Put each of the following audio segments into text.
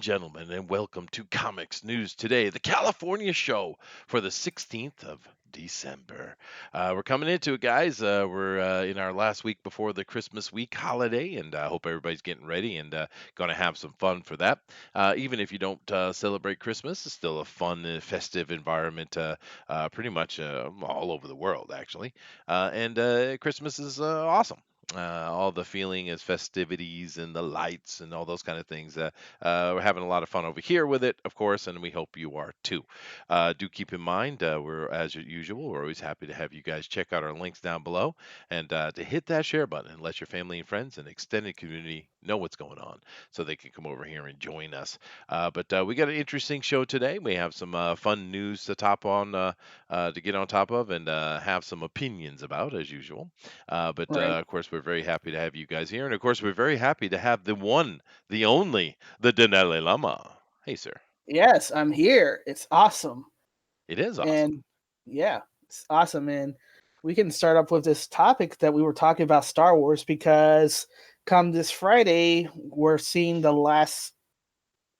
gentlemen, and welcome to Comics News Today, the California show for the 16th of December. We're coming into it, guys. We're in our last week before the Christmas week holiday, and I hope everybody's getting ready and going to have some fun for that. Even if you don't celebrate Christmas, it's still a fun, festive environment pretty much all over the world, actually. And Christmas is awesome. All the feeling is festivities and the lights and all those kind of things. We're having a lot of fun over here with it, of course, and we hope you are too. Do keep in mind, we're as usual, we're always happy to have you guys check out our links down below and to hit that share button and let your family and friends and extended community know what's going on so they can come over here and join us. But we got an interesting show today. We have some fun news to to get on top of and have some opinions about as usual. But Right. of course, we're very happy to have you guys here, and of course, we're very happy to have the one, the only, the Dinale Lama. Hey, sir. Yes, I'm here. It's awesome. It is awesome. And yeah, it's awesome. And we can start up with this topic that we were talking about Star Wars because come this Friday, we're seeing the last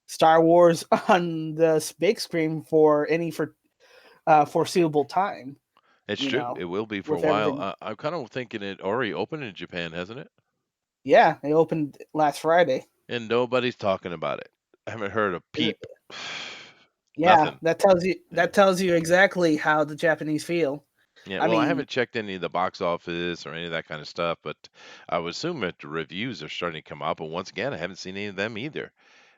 Star Wars on the big screen for any foreseeable time, It's you true. know, It will be for a with while. everything. I'm kind of thinking it already opened in Japan, hasn't it? Yeah, they opened last Friday. And nobody's talking about it. I haven't heard a peep. Yeah, Nothing. that Yeah. tells you exactly how the Japanese feel. Yeah, I well, I mean, haven't checked any of the box office or any of that kind of stuff, but I would assume that the reviews are starting to come out. But once again, I haven't seen any of them either.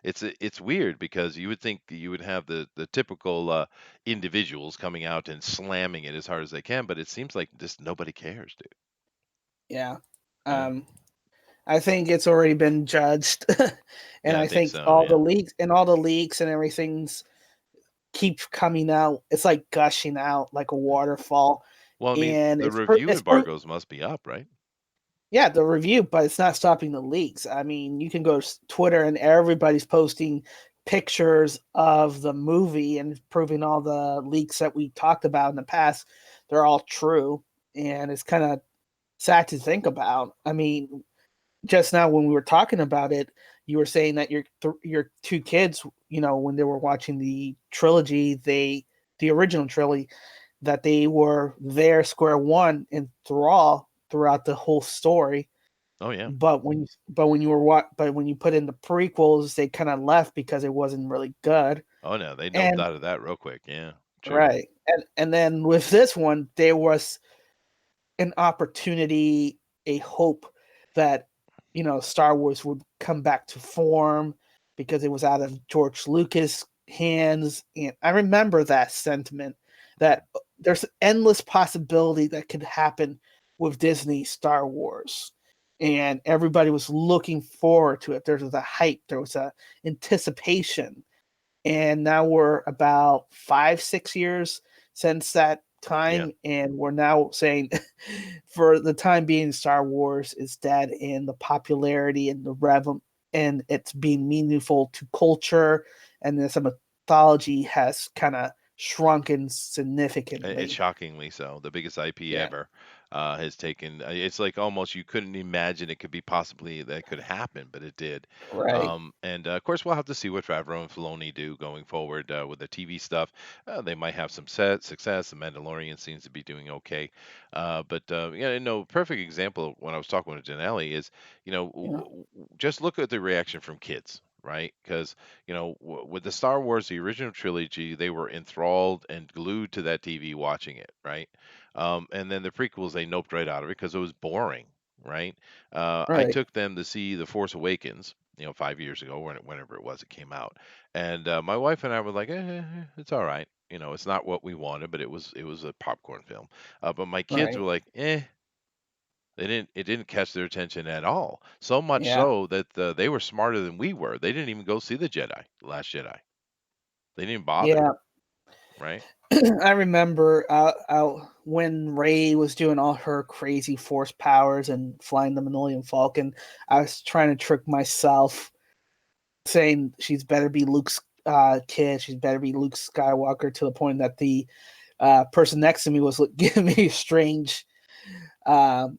It's weird because you would think you would have the typical individuals coming out and slamming it as hard as they can, but it seems like just nobody cares, dude. yeah. Yeah, Um, I think it's already been judged, and yeah, I I think think so. Yeah. all the leaks and everything's keep coming out. It's like gushing out like a waterfall, Well, I mean, and the review it's embargoes must be up, right? yeah, the review, but it's not stopping the leaks. I mean, you can go to Twitter and everybody's posting pictures of the movie and proving all the leaks that we talked about in the past. They're all true, and it's kind of sad to think about. I mean, just now when we were talking about it, you were saying that your two kids, when they were watching the original trilogy, that they were there square one in thrall throughout the whole story. Oh yeah. But when you put in the prequels, they kind of left because it wasn't really good. Oh no, they noped And out of that real quick. Yeah, true. right, and then with this one, there was an opportunity, a hope that Star Wars would come back to form because it was out of George Lucas hands, and I remember that sentiment that there's endless possibility that could happen with Disney Star Wars, and everybody was looking forward to it. There was a hype, there was a anticipation, and now we're about 5-6 years since that Yeah. time, and we're now saying for the time being Star Wars is dead, and the popularity and the rev and it's being meaningful to culture and then some mythology has kind of shrunken It's significantly. shockingly so. The biggest IP Yeah. ever has taken. It's like almost you couldn't imagine it could be possibly that could happen, but it did. Right. And Of course, we'll have to see what Favreau and Filoni do going forward with the TV stuff. They might have some success. The Mandalorian seems to be doing okay. But yeah, no, perfect example when I was talking with Janelle is, Yeah. just look at the reaction from kids. Right, because with the Star Wars, the original trilogy, they were enthralled and glued to that TV watching it, right? And then the prequels, they noped right out of it because it was boring, right? I Right. took them to see The Force Awakens, 5 years ago, whenever it was, it came out, and my wife and I were like, it's all right. It's not what we wanted, but it was a popcorn film. But my kids Right. were like, it didn't catch their attention at all. So much Yeah. so that they were smarter than we were. They didn't even go see The Last Jedi. They didn't bother, Yeah. right? I remember when Ray was doing all her crazy force powers and flying the Millennium Falcon. I was trying to trick myself, saying she's better be Luke's kid. She's better be Luke Skywalker. To the point that the person next to me was giving me strange. Um,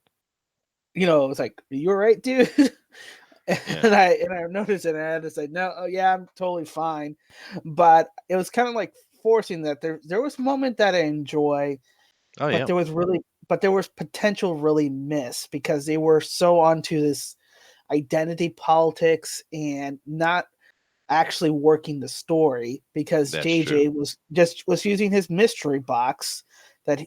it was like, "You all right, dude?" Yeah. And I noticed it, and I had to say, no, oh, yeah, I'm totally fine. But it was kind of like forcing that there was a moment that I enjoy, Oh but yeah. there was potential really missed because they were so onto this identity politics and not actually working the story because That's true. JJ was using his mystery box that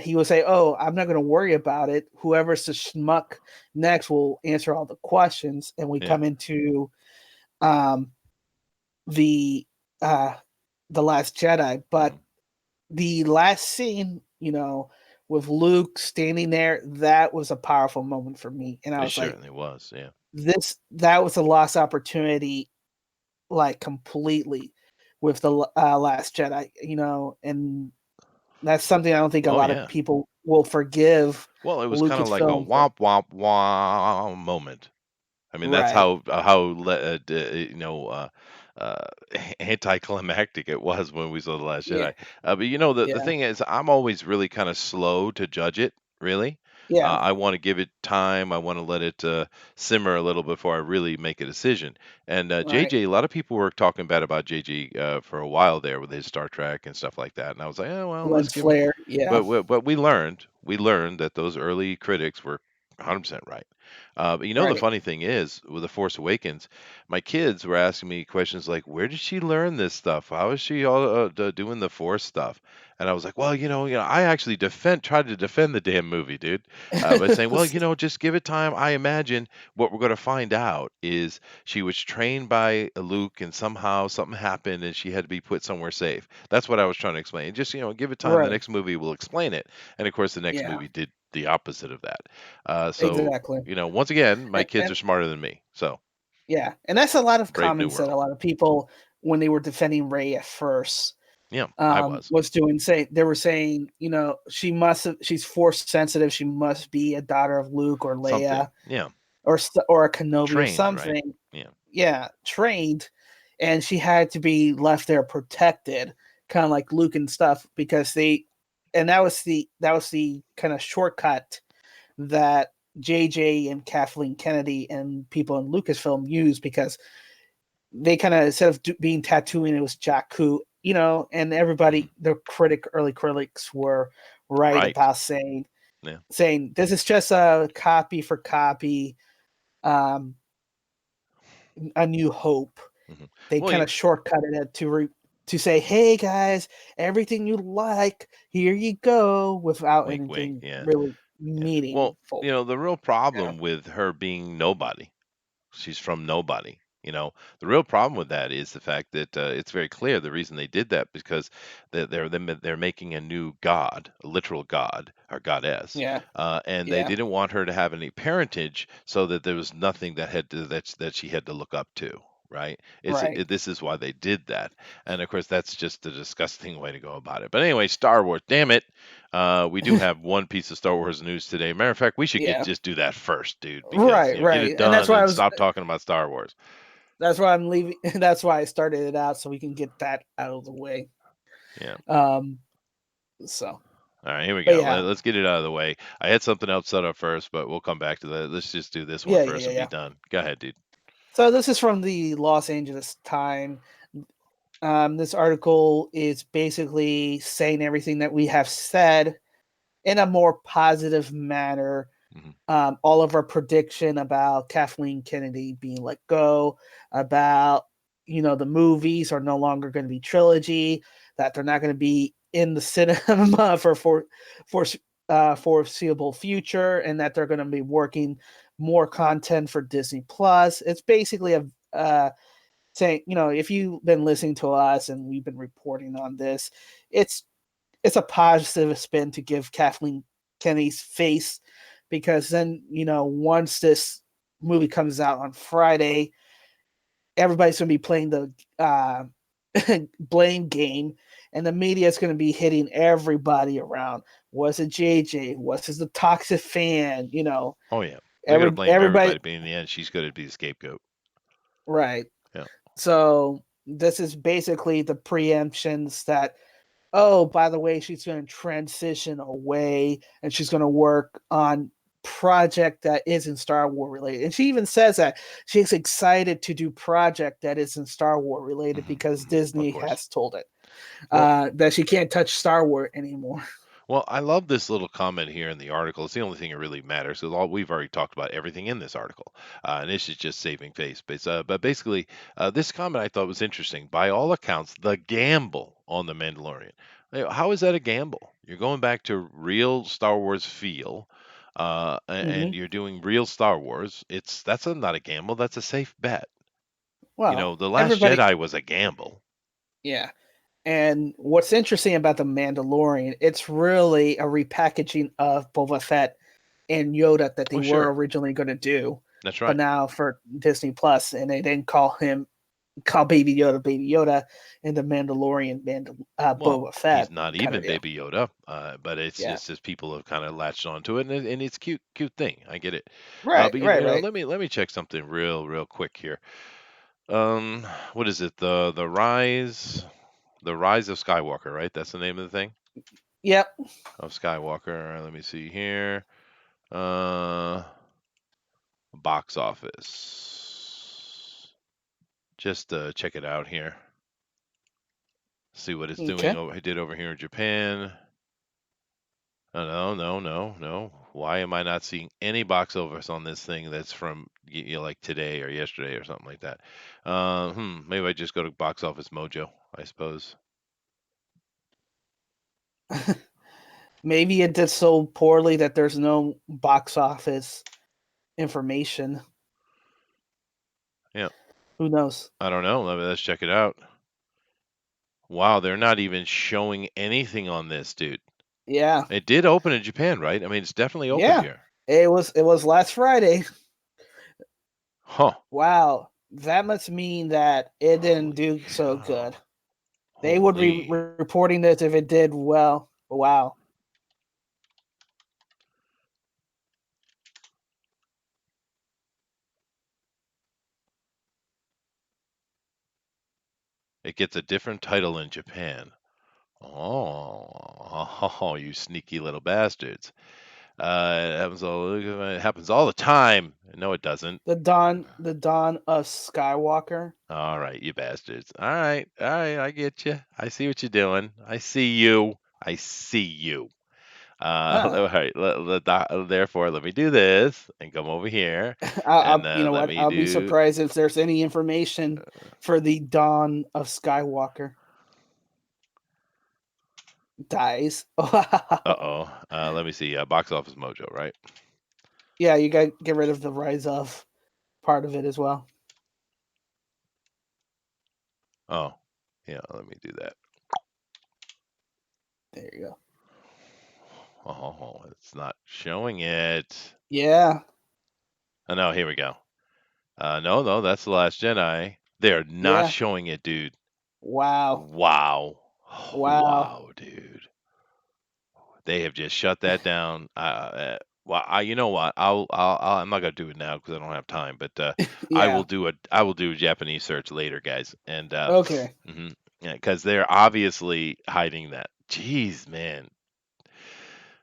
he would say, "Oh, I'm not going to worry about it. Whoever's the schmuck next will answer all the questions." And we Yeah. come into um the uh the Last Jedi, but Mhm. the last scene, with Luke standing there, that was a powerful moment for me, and I It was like, certainly was. Yeah. this that was a lost opportunity, like, completely with the Last Jedi, and that's something I don't think a Oh lot of yeah. people will forgive Well, it was kind of like a Lucasfilm for. womp womp womp moment. I mean, that's Right. uh, anticlimactic it was when we saw the Last Yeah. Jedi. But the Yeah. thing is, I'm always really kind of slow to judge it. Really, Yeah. I want to give it time. I want to let it simmer a little before I really make a decision. And Right. JJ, a lot of people were talking bad about JJ for a while there with his Star Trek and stuff like that. And I was like, oh well, let's Lens give him. flare. Yeah. But we learned that those early critics were 100% right. But the Right. funny thing is, with The Force Awakens, my kids were asking me questions like, "Where did she learn this stuff? How is she all doing the Force stuff?" And I was like, "Well, I actually tried to defend the damn movie, dude, by saying, well, just give it time. I imagine what we're going to find out is she was trained by Luke, and somehow something happened, and she had to be put somewhere safe. That's what I was trying to explain. Just give it time. The Right. next movie will explain it." And of course, the next Yeah. movie did the opposite of that. So Exactly. once again, my kids And are smarter than me. So yeah, and that's a lot of brave new comments that a world. lot of people, when they were defending Ray at first, Yeah, I was was doing. Say they were saying, she's force sensitive. She must be a daughter of Luke or something. Leia Yeah, or a Kenobi or trained, right? something. Yeah. Yeah, trained, and she had to be left there protected, kind of like Luke and stuff, because and that was the kind of shortcut that JJ and Kathleen Kennedy and people in Lucasfilm used because they kind of, instead of being Tatooine, it was Jakku, and Hmm. the early critics were right Right. about saying Yeah. saying this is just a copy for copy, um, A New Hope. Hmm. They Well, kind of shortcutted it to say, "Hey guys, everything you like, here you go," without wink, wink. anything Yeah. really Yeah. Well, meaningful. the real Yeah, problem with her being nobody, she's from nobody. The real problem with that is the fact that it's very clear the reason they did that because they're making a new god, a literal god or goddess, yeah, and they yeah. didn't want her to have any parentage, so that there was nothing that she had to look up to. Right? Right. This is why they did that, and of course that's just a disgusting way to go about it. But anyway, Star Wars, damn it, we do have one piece of Star Wars news today. Matter of fact, we should Yeah. just do that first, dude, because Right, get it right. And done and stop talking about Star Wars. that's why I'm leaving. That's why I started it out so we can get that out of the way. Yeah. Um, so, All right, here we but go. yeah, Let's get it out of the way. I had something else set up first, but we'll come back to that. Let's just do this one yeah, yeah, first yeah, and be yeah. done. Go ahead, dude. So this is from the Los Angeles Times. This article is basically saying everything that we have said in a more positive manner. Hmm. All of our prediction about Kathleen Kennedy being let go, about the movies are no longer going to be trilogy, that they're not going to be in the cinema for foreseeable future, and that they're going to be working more content for Disney Plus. It's basically a saying, if you've been listening to us and we've been reporting on this, it's it's a positive spin to give Kathleen Kennedy's face, because then, once this movie comes out on Friday, everybody's going to be playing the blame game, and the media is going to be hitting everybody around. Was it JJ? Was it the toxic fan? Oh yeah, they're gonna blame Everybody. everybody, but in the end, she's gonna be the scapegoat. Right. Yeah. So this is basically the preemptions that, oh, by the way, she's going to transition away and she's going to work on project that isn't Star Wars related. And she even says that she's excited to do project that isn't Star Wars related Mhm, because mhm, of Disney course. has told it Well, that she can't touch Star Wars anymore. Well, I love this little comment here in the article. It's the only thing that really matters. So all, we've already talked about everything in this article, and this is just saving face. But basically, this comment I thought was interesting. By all accounts, the gamble on the Mandalorian. How is that a gamble? You're going back to real Star Wars feel, and Hmm. you're doing real Star Wars. Not a gamble. That's a safe bet. You Well, know, the Last everybody, Jedi was a gamble. yeah. And what's interesting about the Mandalorian, it's really a repackaging of Boba Fett and Yoda that they Oh, were sure, originally going to do, that's but right. now for Disney Plus, and they didn't call Baby Yoda in the Mandalorian Well, Boba he's Fett not kind of even deal. Baby Yoda, but Yeah. it's just people have kind of latched onto it, and it's cute thing. I get it. Right. But Right. Right. let me check something real quick here. What is it? The rise of Skywalker, right? That's the name of the thing Yep. of Skywalker. Let me see here. Uh, box office. Just check it out here. See what it's doing. Okay. Oh, I did over here in Japan. No. Why am I not seeing any box office on this thing that's from like today or yesterday or something like that? Maybe I just go to Box Office Mojo, I suppose. Maybe it did so poorly that there's no box office information. Yeah, Who knows? I don't know. Let's check it out. Wow, they're not even showing anything on this, dude. Yeah. It did open in Japan, right? I mean, it's definitely opened Yeah. here. It was last Friday. Huh. Wow. That must mean that it didn't Holy do so cow. good. They would be Holy. reporting this if it did well. Wow. It gets a different title in Japan. Oh, you sneaky little bastards. It happens all the time. No, it doesn't. The dawn of Skywalker. All right, you bastards. All right, I get you. I see what you're doing. I see you. I see you. Huh. All right. Therefore, let me do this and come over here, and You know let what? me I'll be do. surprised if there's any information for the dawn of Skywalker dies. Wow. Uh-oh. Let me see. Box Office Mojo, right? Yeah, you got to get rid of the rise of part of it as well. Oh, yeah. Let me do that. There you go. Oh, it's not showing it. Yeah. Oh no, here we go. No, that's the Last Jedi. They're not Yeah. showing it, dude. Wow. Wow. Wow. Wow, dude. They have just shut that down. Well, you know what? I'm not gonna do it now because I don't have time. But Yeah. I will do a Japanese search later, guys. And Okay. mhm, yeah, because they're obviously hiding that. Jeez, man.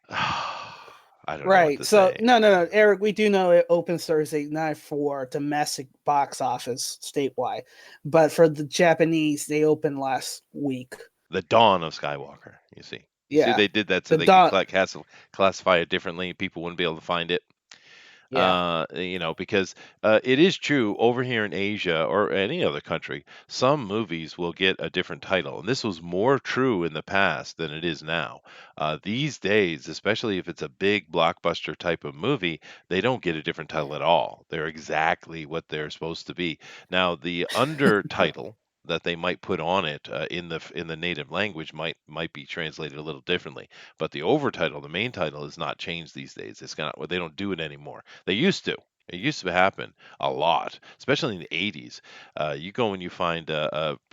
I don't know what Right. to So say. no, Eric. We do know it opens Thursday night for domestic box office statewide, but for the Japanese, they opened last week. The dawn of Skywalker. You see, Yeah. they did that so The they could dawn. classify it differently. People wouldn't be able to find it. Yeah. Because it is true over here in Asia or any other country, some movies will get a different title. And this was more true in the past than it is now. These days, especially if it's a big blockbuster type of movie, they don't get a different title at all. They're exactly what they're supposed to be. Now, the under title that they might put on it in the native language might be translated a little differently, but the overtitle, the main title, is not changed these days. It's not. They don't do it anymore. They used to. It used to happen a lot, especially in the 80s. You go and you find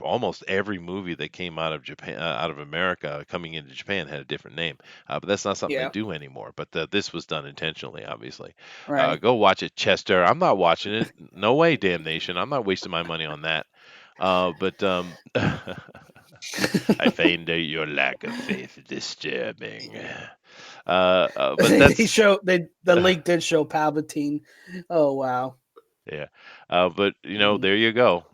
almost every movie that came out of Japan, out of America, coming into Japan had a different name. But that's not something they Yeah. do anymore. But this was done intentionally, obviously. Right. Go watch it, Chester. I'm not watching it. No way, damnation. I'm not wasting my money on that. But I find out your lack of faith disturbing. But They that's show they the link did show Palpatine. Oh wow. yeah. But Mm, there you go.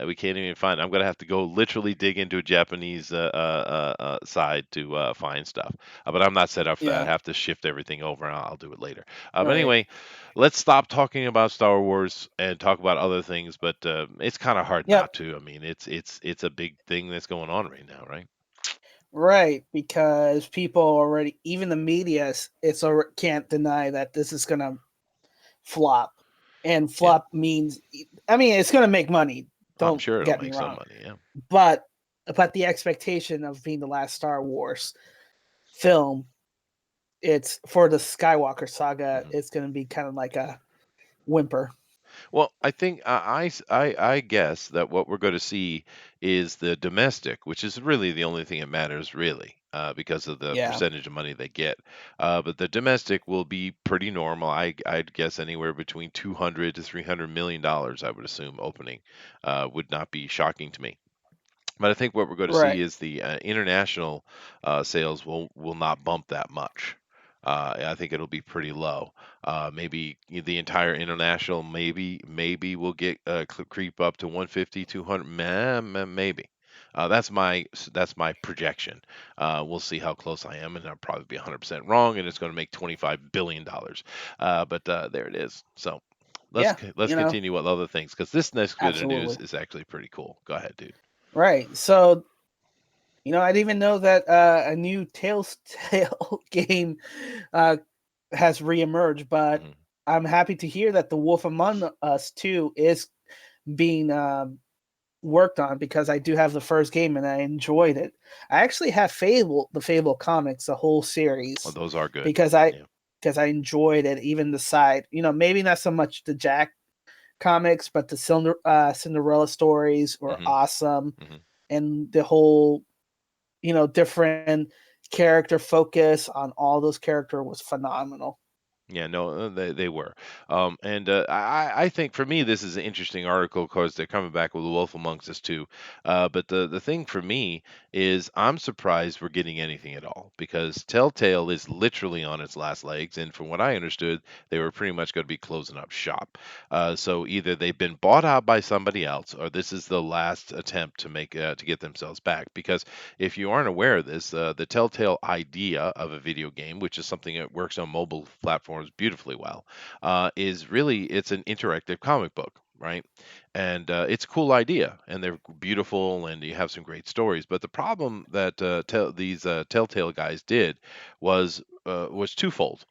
We can't even find. I'm gonna have to go literally dig into a Japanese side to find stuff. But I'm not set up for that. yeah. I have to shift everything over. And I'll do it later. But Right. anyway, let's stop talking about Star Wars and talk about other things. But it's kind of hard Yep. not to. I mean, it's a big thing that's going on right now, right? Right, because people already, even the media, can't deny that this is gonna flop, and Yeah. flop means, I mean, it's gonna make money. I'm Don't sure it'll get me make some wrong, money. Yeah. but the expectation of being the last Star Wars film, it's for the Skywalker saga. Mhm. It's gonna be kind of like a whimper. Well, I think I guess that what we're going to see is the domestic, which is really the only thing that matters, really, because of the Yeah. percentage of money they get. But the domestic will be pretty normal. I'd guess anywhere between 200 to 300 million dollars. I would assume opening would not be shocking to me. But I think what we're going to see Right. is the international sales will not bump that much. I think it'll be pretty low. Maybe the entire international maybe will get creep up to 150, 200, maybe. That's my projection. We'll see how close I am, and I'll probably be 100% wrong, and it's going to make $25 billion. But there it is. So let's Yeah. c- let's You know. continue with other things because this next bit of news Absolutely. is actually pretty cool. Go ahead, dude. Right. So I didn't even know that a new Telltale game uh, has reemerged, but Mhm. I'm happy to hear that The Wolf Among Us 2 is being worked on, because I do have the first game and I enjoyed it. I actually have the Fable comics, the whole Oh, series, those are good. because I Yeah. enjoyed it. Even the side, maybe not so much the Jack comics, but the Cinderella stories were Mhm. awesome, Mhm. and the whole different character focus on all those characters was phenomenal. Yeah, no, they were, and I think for me this is an interesting article because they're coming back with the Wolf Amongst Us too. But the thing for me is I'm surprised we're getting anything at all because Telltale is literally on its last legs, and from what I understood, they were pretty much going to be closing up shop. So either they've been bought out by somebody else, or this is the last attempt to get themselves back. Because if you aren't aware of this, the Telltale idea of a video game, which is something that works on mobile platforms beautifully well, is really it's an interactive comic book, right? And it's a cool idea, and they're beautiful, and you have some great stories. But the problem that these Telltale guys did was twofold.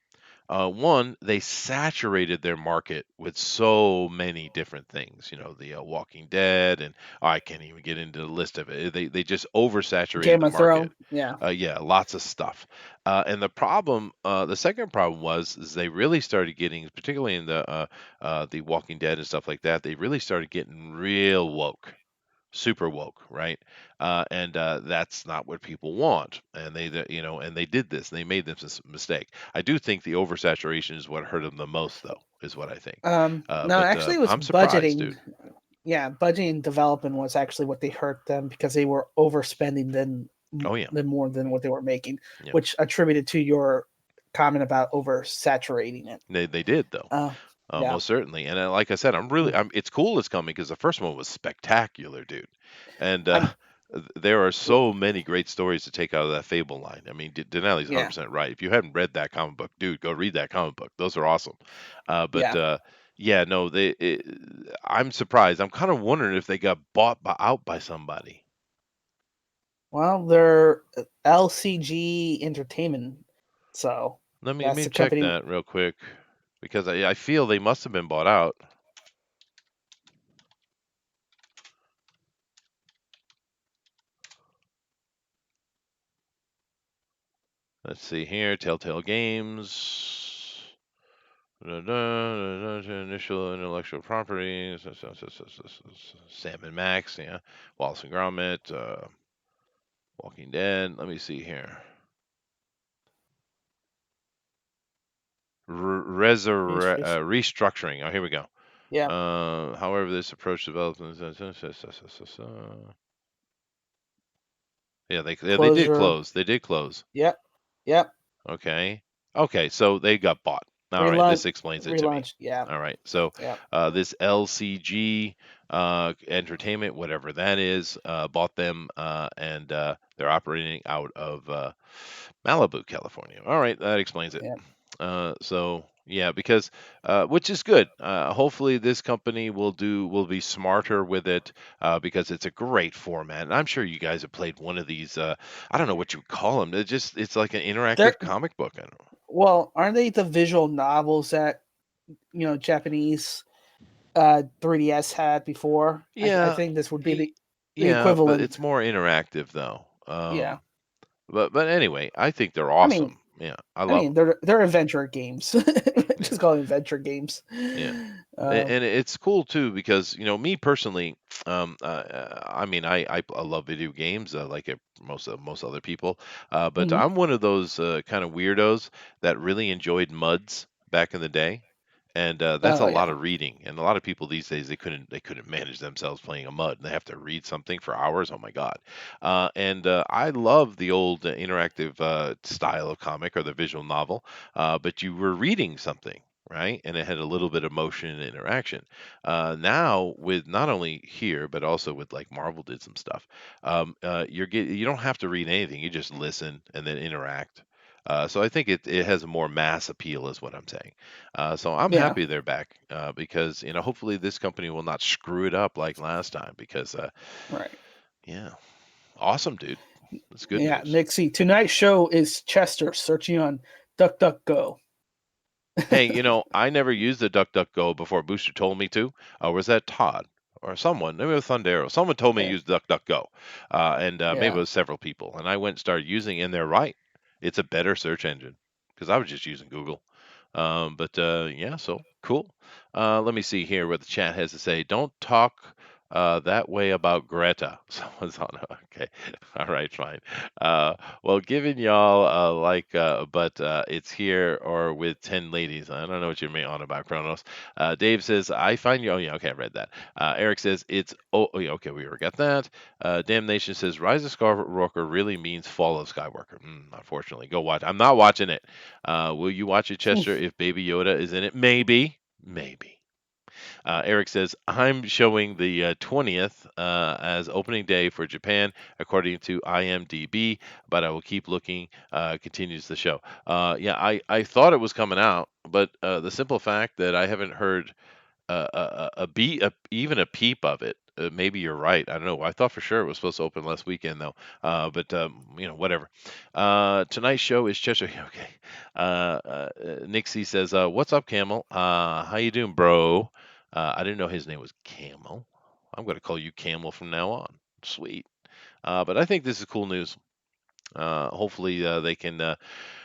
One, they saturated their market with so many different things. The Walking Dead, and I can't even get into the list of it. They just oversaturated Game the of market. Thrones, yeah. Yeah, lots of stuff. And the second problem was is they really started getting, particularly in the Walking Dead and stuff like that. They really started getting real woke, super woke, right? And that's not what people want. And and they did this. And they made this mistake. I do think the oversaturation is what hurt them the most, though, is what I think. No, But actually, it was I'm surprised, budgeting. dude. Yeah, budgeting and development was actually what they hurt them, because they were overspending Oh yeah, than more than what they were making, yeah. which attributed to your comment about oversaturating it. They did though. Uh, yeah. Most certainly. And like I said, it's cool it's coming because the first one was spectacular, dude. And I'm there are so many great stories to take out of that Fable line. I mean, Denali's yeah, 100% right. If you haven't read that comic book, dude, go read that comic book. Those are awesome. But yeah. yeah, no, I'm surprised. I'm kind of wondering if they got out by somebody. Well, they're LCG Entertainment, so Let that's me the check company. that real quick because I feel they must have been bought out. Let's see here, Telltale Games. Initial intellectual property. Sam and Max, yeah. Wallace and Gromit, Walking Dead. Let me see here. Restructuring. Oh, here we go. Yeah. However, this approach developed. Yeah, they did closure. close. They did close. Yep, yep. Okay. Okay, so they got bought. All right, Relaunch, this explains it to me. relaunch. Yeah, All right, so yep, this LCG Entertainment, whatever that is, bought them, and they're operating out of Malibu, California. All right, that explains it. yep. So yeah, because which is good. Hopefully, this company will be smarter with it because it's a great format, and I'm sure you guys have played one of these. I don't know what you would call them. It's like an They're interactive comic book. I don't know. well, aren't they the visual novels that Japanese 3DS had before? I Yeah, think this would be y- the yeah, but equivalent. it's more interactive though. Yeah, But anyway, I think they're I mean, awesome. Yeah, I I love mean them. they're adventure games. Yeah, Just call them adventure games. yeah. Uh, And it's cool too because me personally, I mean, I love video games like most other people, but mhm. I'm one of those kind of weirdos that really enjoyed muds back in the day, and that's a Oh lot yeah, of reading. And a lot of people these days they couldn't manage themselves playing a mud, and they have to read something for hours. Oh my god! And I love the old interactive style of comic or the visual novel, but you were reading something, right? And it had a little bit of motion and interaction. Now, with not only here but also with like Marvel did some stuff, you don't have to read anything. You just listen and then interact. So I think it has a more mass appeal, is what I'm saying. So I'm yeah, happy they're back because hopefully this company will not screw it up like last time. Because right. yeah, awesome, dude. That's good Yeah, news. Nixie. Tonight's show is Chester searching on DuckDuckGo. Hey, I never used the DuckDuckGo before Booster told me to. Was that Todd or someone? Maybe it was Thundero. Someone told me to Yeah, use DuckDuckGo, and maybe it yeah, was several people. And I went and started using, it, and they're right. It's a better search engine because I was just using Google. But yeah, so cool. Let me see here what the chat has to say. Don't talk that way about Greta. Someone's on. Okay, all right, fine. Well, giving y'all but it's here or with 10 ladies. I don't know what you're on about, Kronos. Dave says, I find you. Oh, yeah, okay, I read that. Eric says, oh yeah, okay, we already got that. Damnation says, Rise of Skywalker really means Fall of Skywalker. Unfortunately, go watch. I'm not watching it. Will you watch it, Chester, if Baby Yoda is in it? Maybe. Maybe. Eric says, I'm showing the 20th as opening day for Japan, according to IMDb, but I will keep looking, continues the show. Yeah, I thought it was coming out, but the simple fact that I haven't heard even a peep of it. Maybe you're right. I don't know. I thought for sure it was supposed to open last weekend though. But whatever. Tonight's show is Cheshire. Okay. Nixie says, "What's up, Camel? How you doing, bro?" I didn't know his name was Camel. I'm going to call you Camel from now on. Sweet. But I think this is cool news. Hopefully they can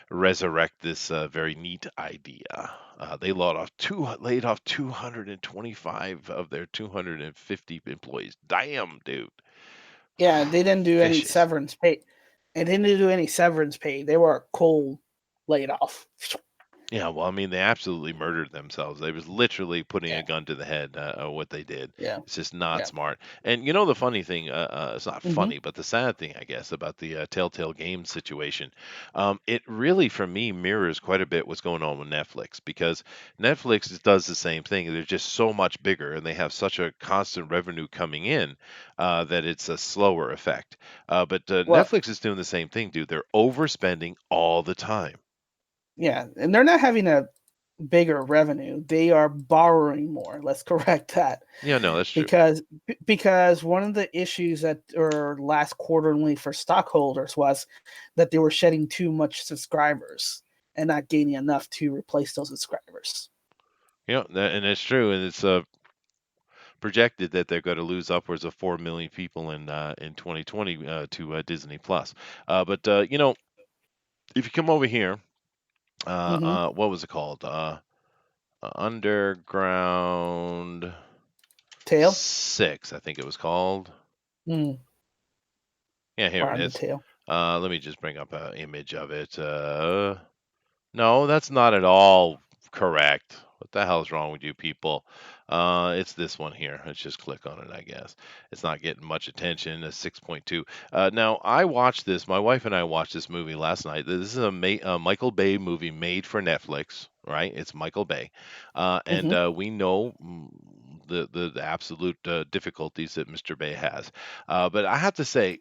resurrect this very neat idea. They laid off 225 of their 250 employees. Damn, dude. yeah. They didn't do any Vicious. severance pay. They didn't do any severance pay. They were cold laid off. Yeah, well, I mean, they absolutely murdered themselves. They was literally putting a Yeah, gun to the head of what they did. yeah, It's just not yeah. smart. And the funny thing, it's not Hmm. funny, but the sad thing, I guess, about the Telltale Games situation, it really, for me, mirrors quite a bit what's going on with Netflix because does the same thing. They're just so much bigger and they have such a constant revenue coming in that it's a slower effect. But Well, Netflix is doing the same thing, dude. They're overspending all the time. yeah, and they're not having a bigger revenue. They are borrowing more. Let's correct that. Yeah, no, that's true. Because one of the issues that or last quarterly for stockholders was that they were shedding too much subscribers and not gaining enough to replace those subscribers. And it's true, and it's projected that they're going to lose upwards of 4 million people in 2020 to Disney Plus. But if you come over here, Mm-hmm. what was it called? Underground Tail. 6, I think it was called. Mm, Yeah, here or it on the is. tail. Let me just bring up an image of it. No, that's not at all correct. What the hell's wrong with you people? It's this one here. Let's just click on it, I guess. It's not getting much attention. A 6.2. Now, I watched this. My wife and I watched this movie last night. This is a Michael Bay movie made for Netflix, right? It's Michael Bay, and Hmm. we know the absolute difficulties that Mr. Bay has. But I have to say,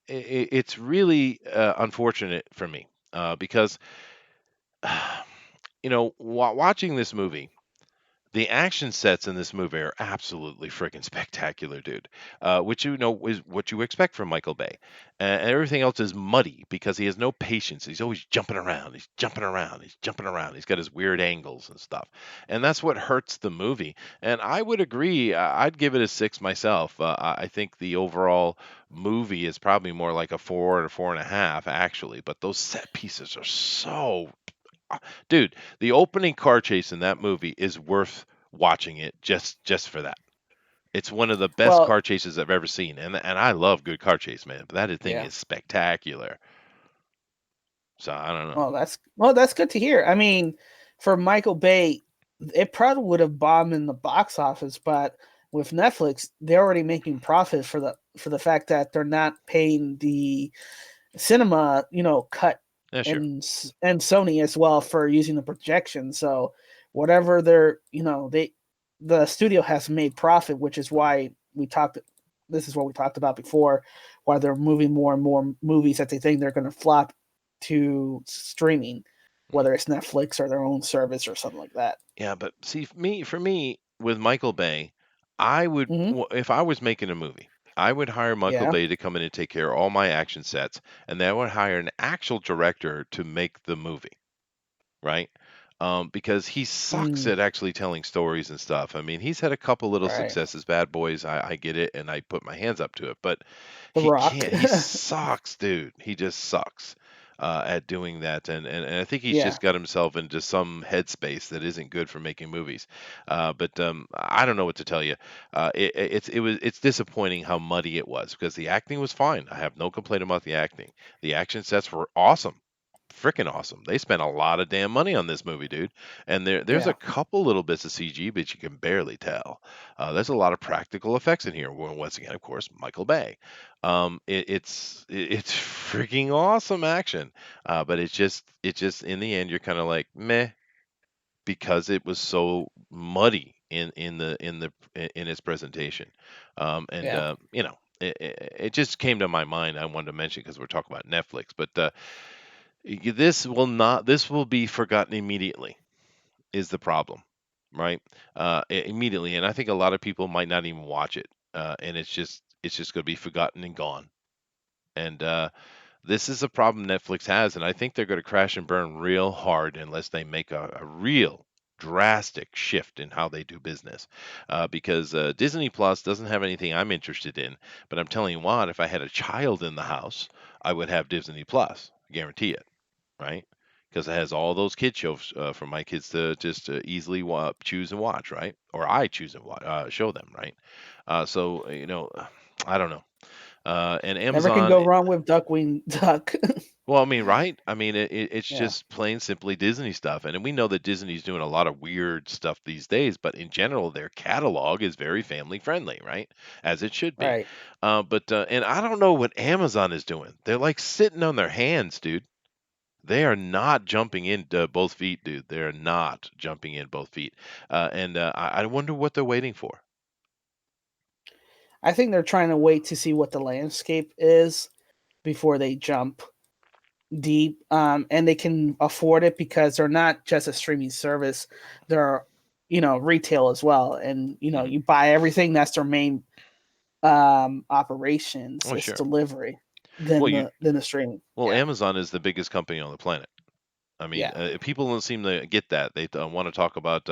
it's really unfortunate for me because watching this movie, the action sets in this movie are absolutely freaking spectacular, dude. Which is what you expect from Michael Bay, and everything else is muddy because he has no patience. He's always jumping around. He's jumping around. He's jumping around. He's got his weird angles and stuff, and that's what hurts the movie. And I would agree. I'd give it a 6 myself. I think the overall movie is probably more like a 4 or 4.5, actually. But those set pieces are so dude, the opening car chase in that movie is worth watching it just for that. It's one of the best Well, car chases I've ever seen, and I love good car chase, man. But that thing yeah. is spectacular. So I don't know. Well, that's good to hear. I mean, for Michael Bay, it probably would have bombed in the box office, but with Netflix, they're already making profit for the fact that they're not paying the cinema, cut, Yeah, sure. and Sony as well for using the projection. So whatever the studio has made profit, which is why we talked. This is what we talked about before, why they're moving more and more movies that they think they're going to flop to streaming, Mm. whether it's Netflix or their own service or something like that. Yeah, but see, for me with Michael Bay, I would Hmm. if I was making a movie, I would hire Michael Yeah. Bay to come in and take care of all my action sets, and then I would hire an actual director to make the movie. Right? Because he sucks Mm, at actually telling stories and stuff. I mean, he's had a couple little right. successes, Bad Boys. I get it, and I put my hands up to it. But The he Rock. can't. He sucks, dude. He just sucks at doing that, and I think he's Yeah. just got himself into some headspace that isn't good for making movies. But I don't know what to tell you. It's disappointing how muddy it was because the acting was fine. I have no complaint about the acting. The action sets were awesome, freaking awesome. They spent a lot of damn money on this movie, dude. And there's a Yeah. couple little bits of CG, but you can barely tell. There's a lot of practical effects in here. Well, once again, of course, Michael Bay. It's freaking awesome action, but it's just in the end you're kind of like meh because it was so muddy in its presentation, and Yeah. it just came to my mind. I wanted to mention because we're talking about Netflix, but this will be forgotten immediately is the problem, right? Immediately, and I think a lot of people might not even watch it, and it's just going to be forgotten and gone. And this is a problem Netflix has, and I think they're going to crash and burn real hard unless they make a real drastic shift in how they do business. Because Disney Plus doesn't have anything I'm interested in, but I'm telling you what, if I had a child in the house, I would have Disney Plus, guarantee it, right? Because it has all those kid shows for my kids to just easily choose and watch, right? Or I choose and show them, right? So I don't know. And Never can Amazon, go wrong with Duckwing Duck. well, I mean, right? I mean, it's Yeah. just plain simply Disney stuff, and we know that Disney's doing a lot of weird stuff these days. But in general, their catalog is very family friendly, right? As it should be. Right. And I don't know what Amazon is doing. They're like sitting on their hands, dude. They are not jumping in both feet, dude. They're not jumping in both feet. And I wonder what they're waiting for. I think they're trying to wait to see what the landscape is before they jump deep. And they can afford it because they're not just a streaming service; they're retail as well. And Hmm. you buy everything. That's their main operations Oh, is sure. delivery Well, than the streaming. well, Yeah. Amazon is the biggest company on the planet. I mean, Yeah. people don't seem to get that. They want to talk about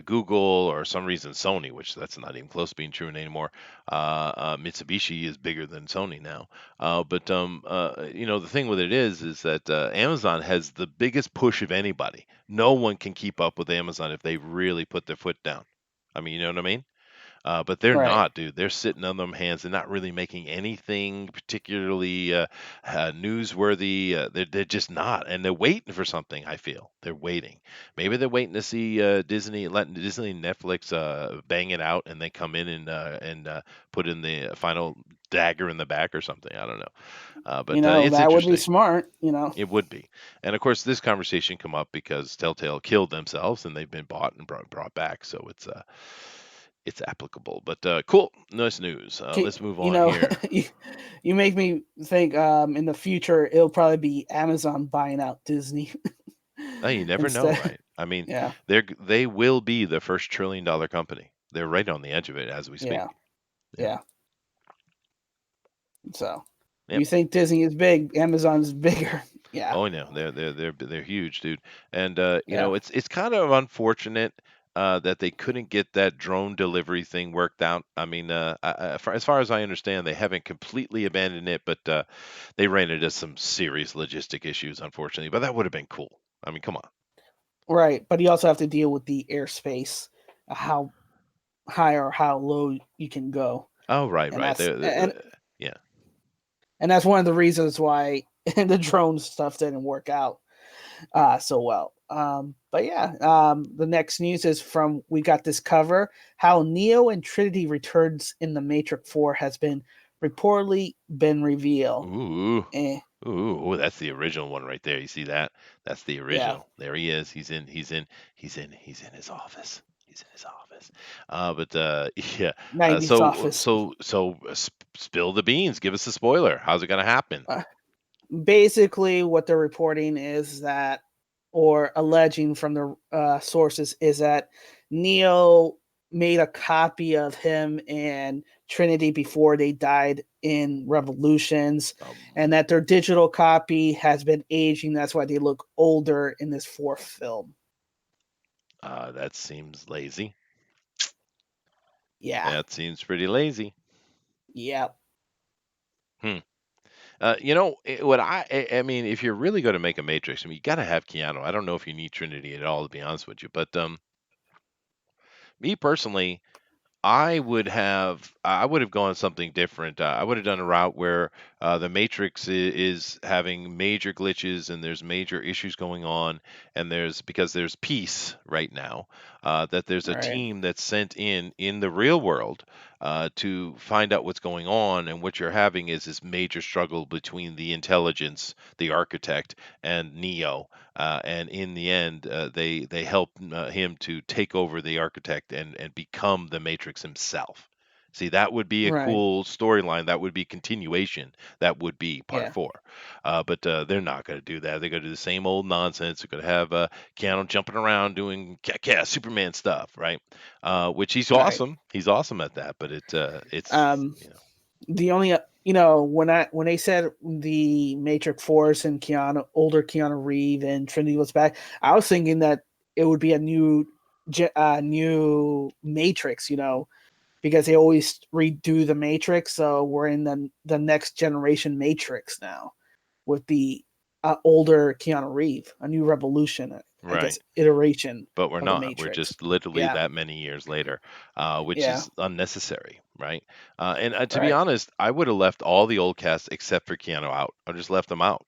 Google or some reason Sony, which that's not even close to being true anymore. Mitsubishi is bigger than Sony now. But the thing with it is that Amazon has the biggest push of anybody. No one can keep up with Amazon if they really put their foot down. I mean, you know what I mean? But they're Right. not, dude. They're sitting on them hands and not really making anything particularly newsworthy. They're just not, and they're waiting for something. I feel they're waiting. Maybe they're waiting to see Disney, let Disney and Netflix bang it out, and they come in and put in the final dagger in the back or something. I don't know, but it's That would be interesting. smart. It would be, and of course, this conversation come up because Telltale killed themselves, and they've been bought and brought back. So it's applicable. But cool, nice news. Let's move You on know, here. you, you make me think in the future it'll probably be Amazon buying out Disney You never know, instead. right? I mean, Yeah, they will be the first $1 trillion company. They're right on the edge of it as we speak. yeah, Yep. yeah. So Yep. you think Disney is big, Amazon's bigger. Yeah, Oh no, they're huge, dude. And yeah, it's kind of unfortunate that they couldn't get that drone delivery thing worked out. I mean, as far as I understand, they haven't completely abandoned it, but they ran into some serious logistic issues, unfortunately. But that would have been cool. I mean, come on. right. But you also have to deal with the airspace, how high or how low you can go, Oh, right, and right. that's Yeah. and that's one of the reasons why the drone stuff didn't work out so well. But yeah, the next news is from we got this cover how Neo and Trinity returns in the Matrix 4 has been reportedly been revealed. Ooh. Eh, Ooh, that's the original one right there. You see that? That's the yeah, original. There he is. He's in his office. He's in his office. But yeah. 90s office. Spill the beans. Give us a spoiler. How's it gonna happen? Uh, Basically, what they're reporting is that, or alleging from the sources, is that Neo made a copy of him and Trinity before they died in Revolutions, and that their digital copy has been aging. That's why they look older in this fourth film. That seems lazy. Yeah, That seems pretty lazy. yeah, Hmm. What I mean, if you're really going to make a Matrix, I mean, you got to have Keanu. I don't know if you need Trinity at all, to be honest with you. But me personally, I would have gone something different. I would have done a route where the Matrix is having major glitches and there's major issues going on, and because there's peace right now, that there's a right, team that's sent in the real world to find out what's going on, and what you're having is this major struggle between the intelligence, the architect, and Neo. And in the end, they help him to take over the architect and become the Matrix himself. See, that would be a right, cool storyline. That would be continuation. That would be part yeah, four. But they're not going to do that. They're going to do the same old nonsense. They're going to have Keanu jumping around doing Superman stuff, right? Which he's right. awesome. He's awesome at that. But it's Um, the only when they said the Matrix Force and Keanu, older Keanu Reeve and Trinity was back, I was thinking that it would be a new Matrix, because they always redo the Matrix, so we're in the next generation Matrix now with the older Keanu Reeve, a new revolution, I right. guess, iteration But we're of the not. We're Matrix. just literally Yeah, that many years later, which yeah, is unnecessary, right? And to be right, honest, I would have left all the old cast except for Keanu out. I just left them out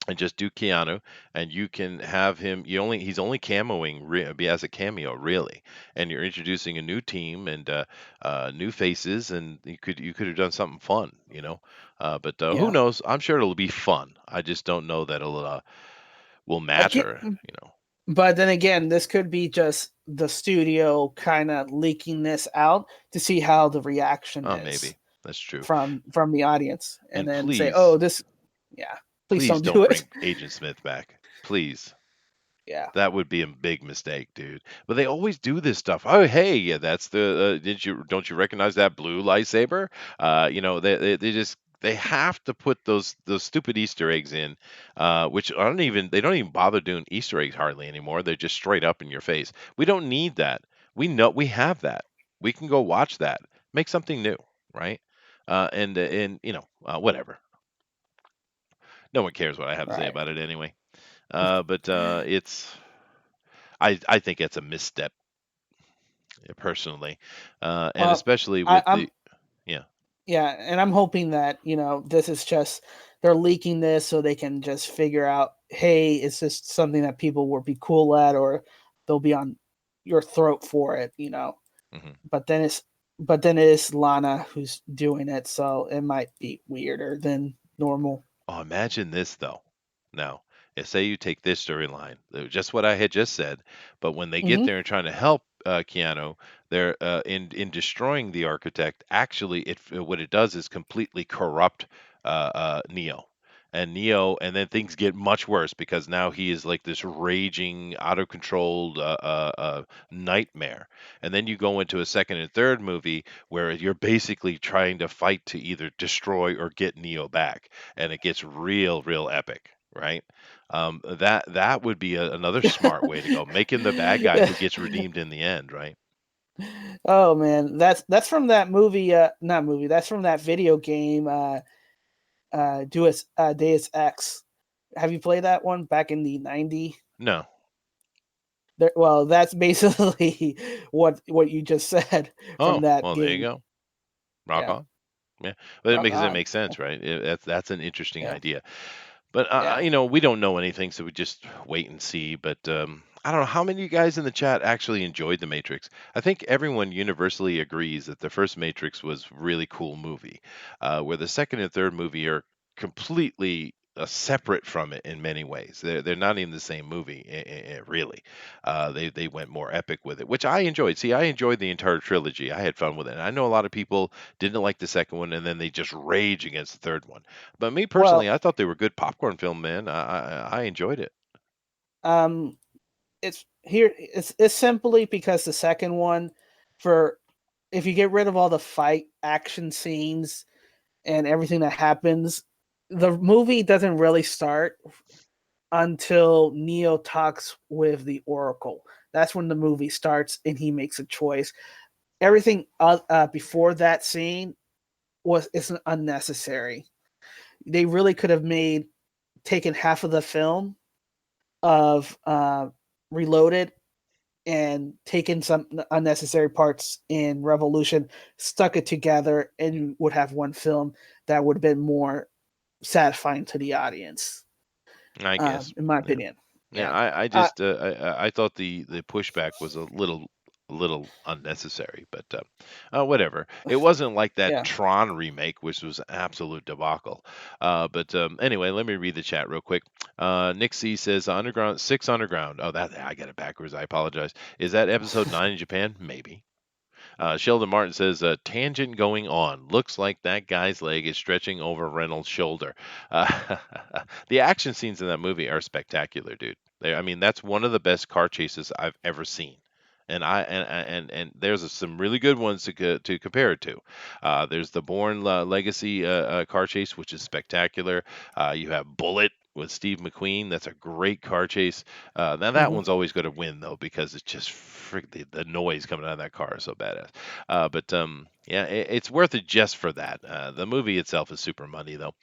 and just do Keanu, and you can have him. He's only cameoing as a cameo, really, and you're introducing a new team and new faces, and you could have done something fun, But who yeah. knows? I'm sure it'll be fun. I just don't know that it'll will Again, matter. but then again, this could be just the studio kind of leaking this out to see how the reaction Oh, is maybe that's true. from the audience, and And then say, "Oh, please, this, yeah, please please don't don't do it." bring Agent Smith back. Please. Yeah, That would be a big mistake, dude. But they always do this stuff. Oh, hey, yeah, that's the. Don't you recognize that blue lightsaber? They have to put those stupid Easter eggs in, which aren't even they don't even bother doing Easter eggs hardly anymore. They're just straight up in your face. We don't need that. We know we have that. We can go watch that. Make something new, right? And whatever. No one cares what I have to say right. about it anyway. But I think it's a misstep. personally, and Well, especially I, with I'm the yeah. yeah, and I'm hoping that this is just they're leaking this so they can just figure out, hey, is this something that people will be cool at, or they'll be on your throat for it. Mhm. But then it is Lana who's doing it, so it might be weirder than normal. Oh, imagine this though. Now, say you take this storyline, just what I had just said, but when they get Hmm. there and trying to help Keanu, they're in destroying the architect. Actually, what it does is completely corrupt Neo. And Neo, and then things get much worse because now he is like this raging, out of control nightmare. And then you go into a second and third movie where you're basically trying to fight to either destroy or get Neo back, and it gets real epic, right? That would be another smart way to go, making the bad guy who gets redeemed in the end, right? Oh man, that's from that movie. Not movie. That's from that video game. Deus Ex. Have you played that one back in the '90s? No. Well, that's basically what you just said from Oh, that well, there you game. go. Rock Yeah, on. Yeah, but rock it on. makes sense, right? That's an interesting Yeah, idea. But yeah. we don't know anything, so we just wait and see. But I don't know how many of you guys in the chat actually enjoyed the Matrix. I think everyone universally agrees that the first Matrix was really cool movie, where the second and third movie are completely separate from it in many ways. They're not even the same movie, really. They went more epic with it, which I enjoyed. See, I enjoyed the entire trilogy. I had fun with it. And I know a lot of people didn't like the second one, and then they just rage against the third one. But me personally, Well, I thought they were good popcorn film, man. I enjoyed it. um, it's simply because the second one, for if you get rid of all the fight action scenes and everything that happens, the movie doesn't really start until Neo talks with the Oracle. That's when the movie starts and he makes a choice. Everything before that scene was isn't unnecessary. They really could have made taken half of the film of Reloaded and taken some unnecessary parts in Revolution, stuck it together, and you would have one film that would have been more satisfying to the audience, I guess. in my Yeah. opinion. Yeah, Yeah. I Uh, just I thought the pushback was a little unnecessary, but whatever. It wasn't like that yeah. Tron remake, which was an absolute debacle. But anyway, let me read the chat real quick. Nick C says Underground Six Underground. Oh, that I got it backwards. I apologize. Is that episode 9 in Japan? Maybe. Sheldon Martin says, tangent going on. Looks like that guy's leg is stretching over Reynolds' shoulder. Uh, the action scenes in that movie are spectacular, dude. I mean, that's one of the best car chases I've ever seen. And there's some really good ones to compare it to. There's the Bourne Legacy car chase, which is spectacular. You have Bullet with Steve McQueen. That's a great car chase. Now that Mhm. one's always going to win though because it's just the noise coming out of that car is so badass. But yeah, it's worth it just for that. The movie itself is super money though.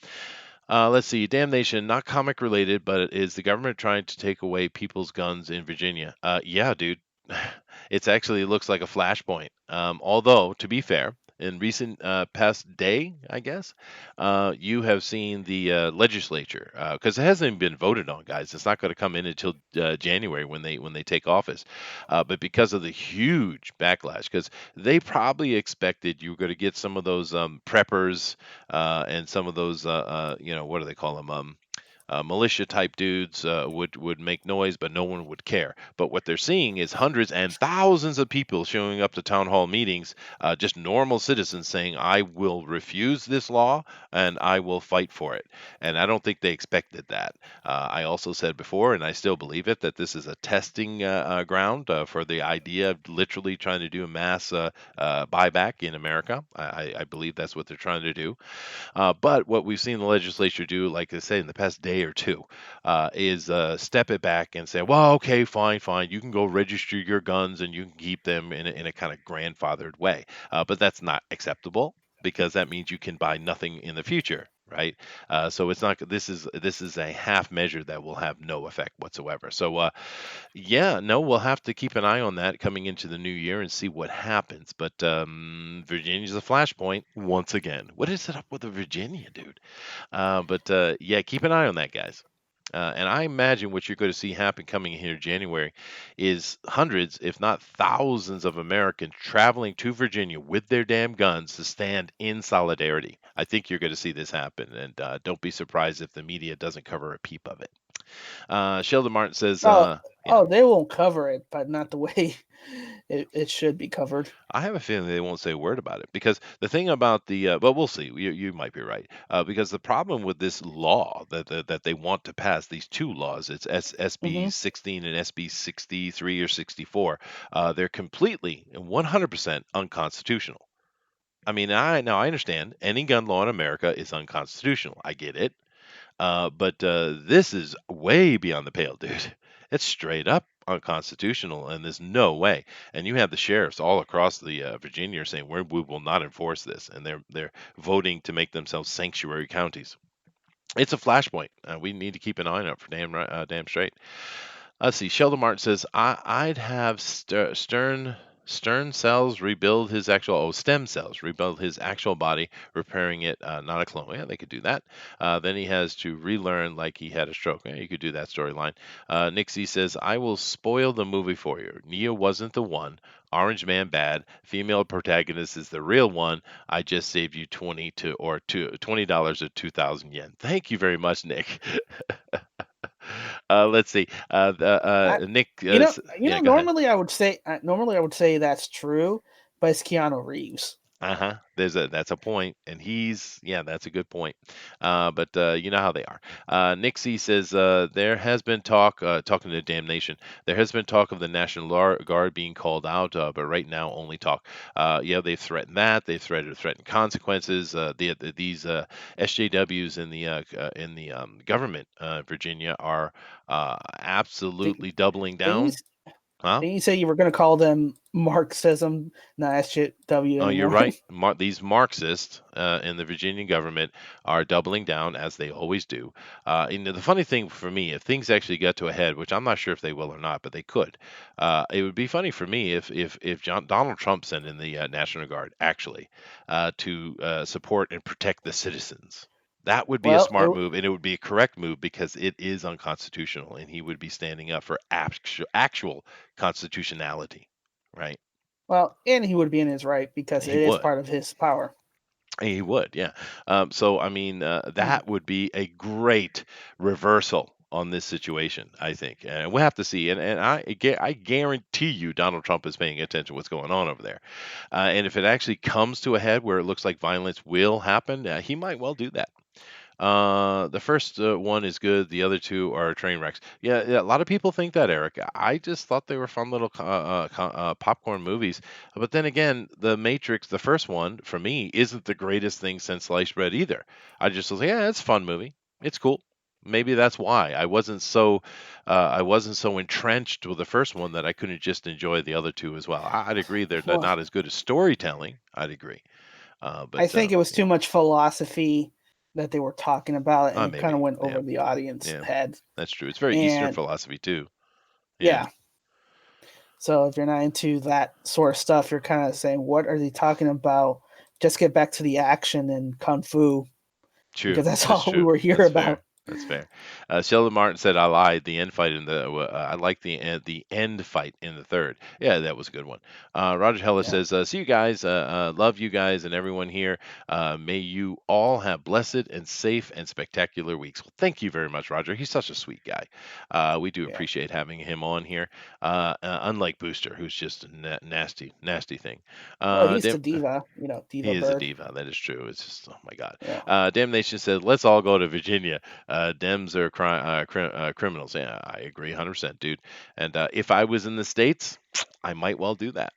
Let's see, Damnation, not comic related, but is the government trying to take away people's guns in Virginia? Yeah, dude. It's actually looks like a flashpoint. Although, to be fair, in recent past day, I guess, you have seen the legislature because it hasn't even been voted on, guys. It's not going to come in until January when they take office. But because of the huge backlash, because they probably expected you were going to get some of those preppers and some of those what do they call them militia type dudes would make noise, but no one would care. But what they're seeing is hundreds and thousands of people showing up to town hall meetings, just normal citizens saying, "I will refuse this law and I will fight for it." And I don't think they expected that. I also said before, and I still believe it, that this is a testing ground for the idea of literally trying to do a mass buyback in America. I believe that's what they're trying to do. But what we've seen the legislature do, like I say, in the past day or two, is step it back and say, well, okay, fine, fine. You can go register your guns and you can keep them in a kind of grandfathered way. But that's not acceptable. because that means you can buy nothing in the future, right? So it's not. This is a half measure that will have no effect whatsoever. So yeah, no, we'll have to keep an eye on that coming into the new year and see what happens. But Virginia's a flashpoint once again. What is it up with the Virginia, dude? But yeah, keep an eye on that, guys. And I imagine what you're going to see happen coming here in January is hundreds, if not thousands, of Americans traveling to Virginia with their damn guns to stand in solidarity. I think you're going to see this happen, and don't be surprised if the media doesn't cover a peep of it. Sheldon Martin says, Oh, yeah, oh, they won't cover it, but not the way it should be covered. I have a feeling they won't say a word about it because the thing about but we'll see. You might be right. Because the problem with this law that they want to pass, these two laws, it's SB Hmm. 16 and SB 63 or 64, they're completely and 100% unconstitutional. I mean, I understand any gun law in America is unconstitutional. I get it. But this is way beyond the pale, dude. It's straight up unconstitutional, and there's no way. And you have the sheriffs all across the Virginia saying we will not enforce this, and they're voting to make themselves sanctuary counties. It's a flashpoint. We need to keep an eye on it for damn straight. Let's see. Sheldon Martin says, I'd have Stern cells rebuild his actual, stem cells rebuild his actual body, repairing it, not a clone. Yeah, they could do that. Then he has to relearn like he had a stroke. Yeah, you could do that storyline. Nixie says, I will spoil the movie for you. Neo wasn't the one. Orange Man bad. Female protagonist is the real one. I just saved you $20 or 2,000 yen. Thank you very much, Nick. Let's see. I, Nick, yeah, go ahead. normally I would say that's true, but it's Keanu Reeves. Uh-huh. That's a point, and yeah, that's a good point. But you know how they are. Nixie says there has been talk, talking to Damnation. There has been talk of the National Guard being called out, but right now only talk. Yeah, they've threatened that. They've threatened consequences. These SJWs in the government, Virginia, are Did, absolutely doubling didn't you down. Huh? didn't you say you were going to call them Marxism, not SJW Oh, you're anymore? right. These Marxists in the Virginia government are doubling down as they always do. And the funny thing for me, if things actually get to a head, which I'm not sure if they will or not, but they could, it would be funny for me if Donald Trump sent in the National Guard actually to support and protect the citizens. That would be a Well, smart move, and it would be a correct move because it is unconstitutional, and he would be standing up for actual constitutionality, right? and he would be in his right because He it is would. part of his power. He would, yeah. So, I mean, Mm. that would be a great reversal on this situation, I think. And we'll have to see. And I guarantee you Donald Trump is paying attention to what's going on over there. And if it actually comes to a head where it looks like violence will happen, he might well do that. The first one is good. The other two are train wrecks. Yeah, yeah, a lot of people think that, Eric. I just thought they were fun little popcorn movies. But then again, The Matrix, the first one, for me, isn't the greatest thing since sliced bread either. I just was like, yeah, it's a fun movie. It's cool. Maybe that's why I wasn't so entrenched with the first one that I couldn't just enjoy the other two as well. I'd agree they're Well, not as good as storytelling. I'd agree. I But think it was too yeah, much philosophy that they were talking about, and it kind of maybe. went Yeah, over the audience yeah. head. That's true. It's very Eastern And philosophy too. Yeah, yeah, so if you're not into that sort of stuff, you're kind of saying, "What are they talking about?" Just get back to the action and kung fu true. because that's That's all we true. were here That's fair. about. That's fair. Sheldon Martin said, "I lied. The end fight in I like the end fight in the third. Yeah, that was a good one." Roger Heller Yeah, says, "See you guys. Love you guys and everyone here. May you all have blessed and safe and spectacular weeks." Well, thank you very much, Roger. He's such a sweet guy. We do yeah. appreciate having him on here. Unlike Booster, who's just a nasty, nasty thing. Well, he's Dan- the diva, He diva is a bird. diva. That is true. It's just, oh my God. Yeah. Damnation said, let's all go to Virginia. Dems are criminals. Yeah, I agree 100%, dude. And if I was in the States, I might well do that.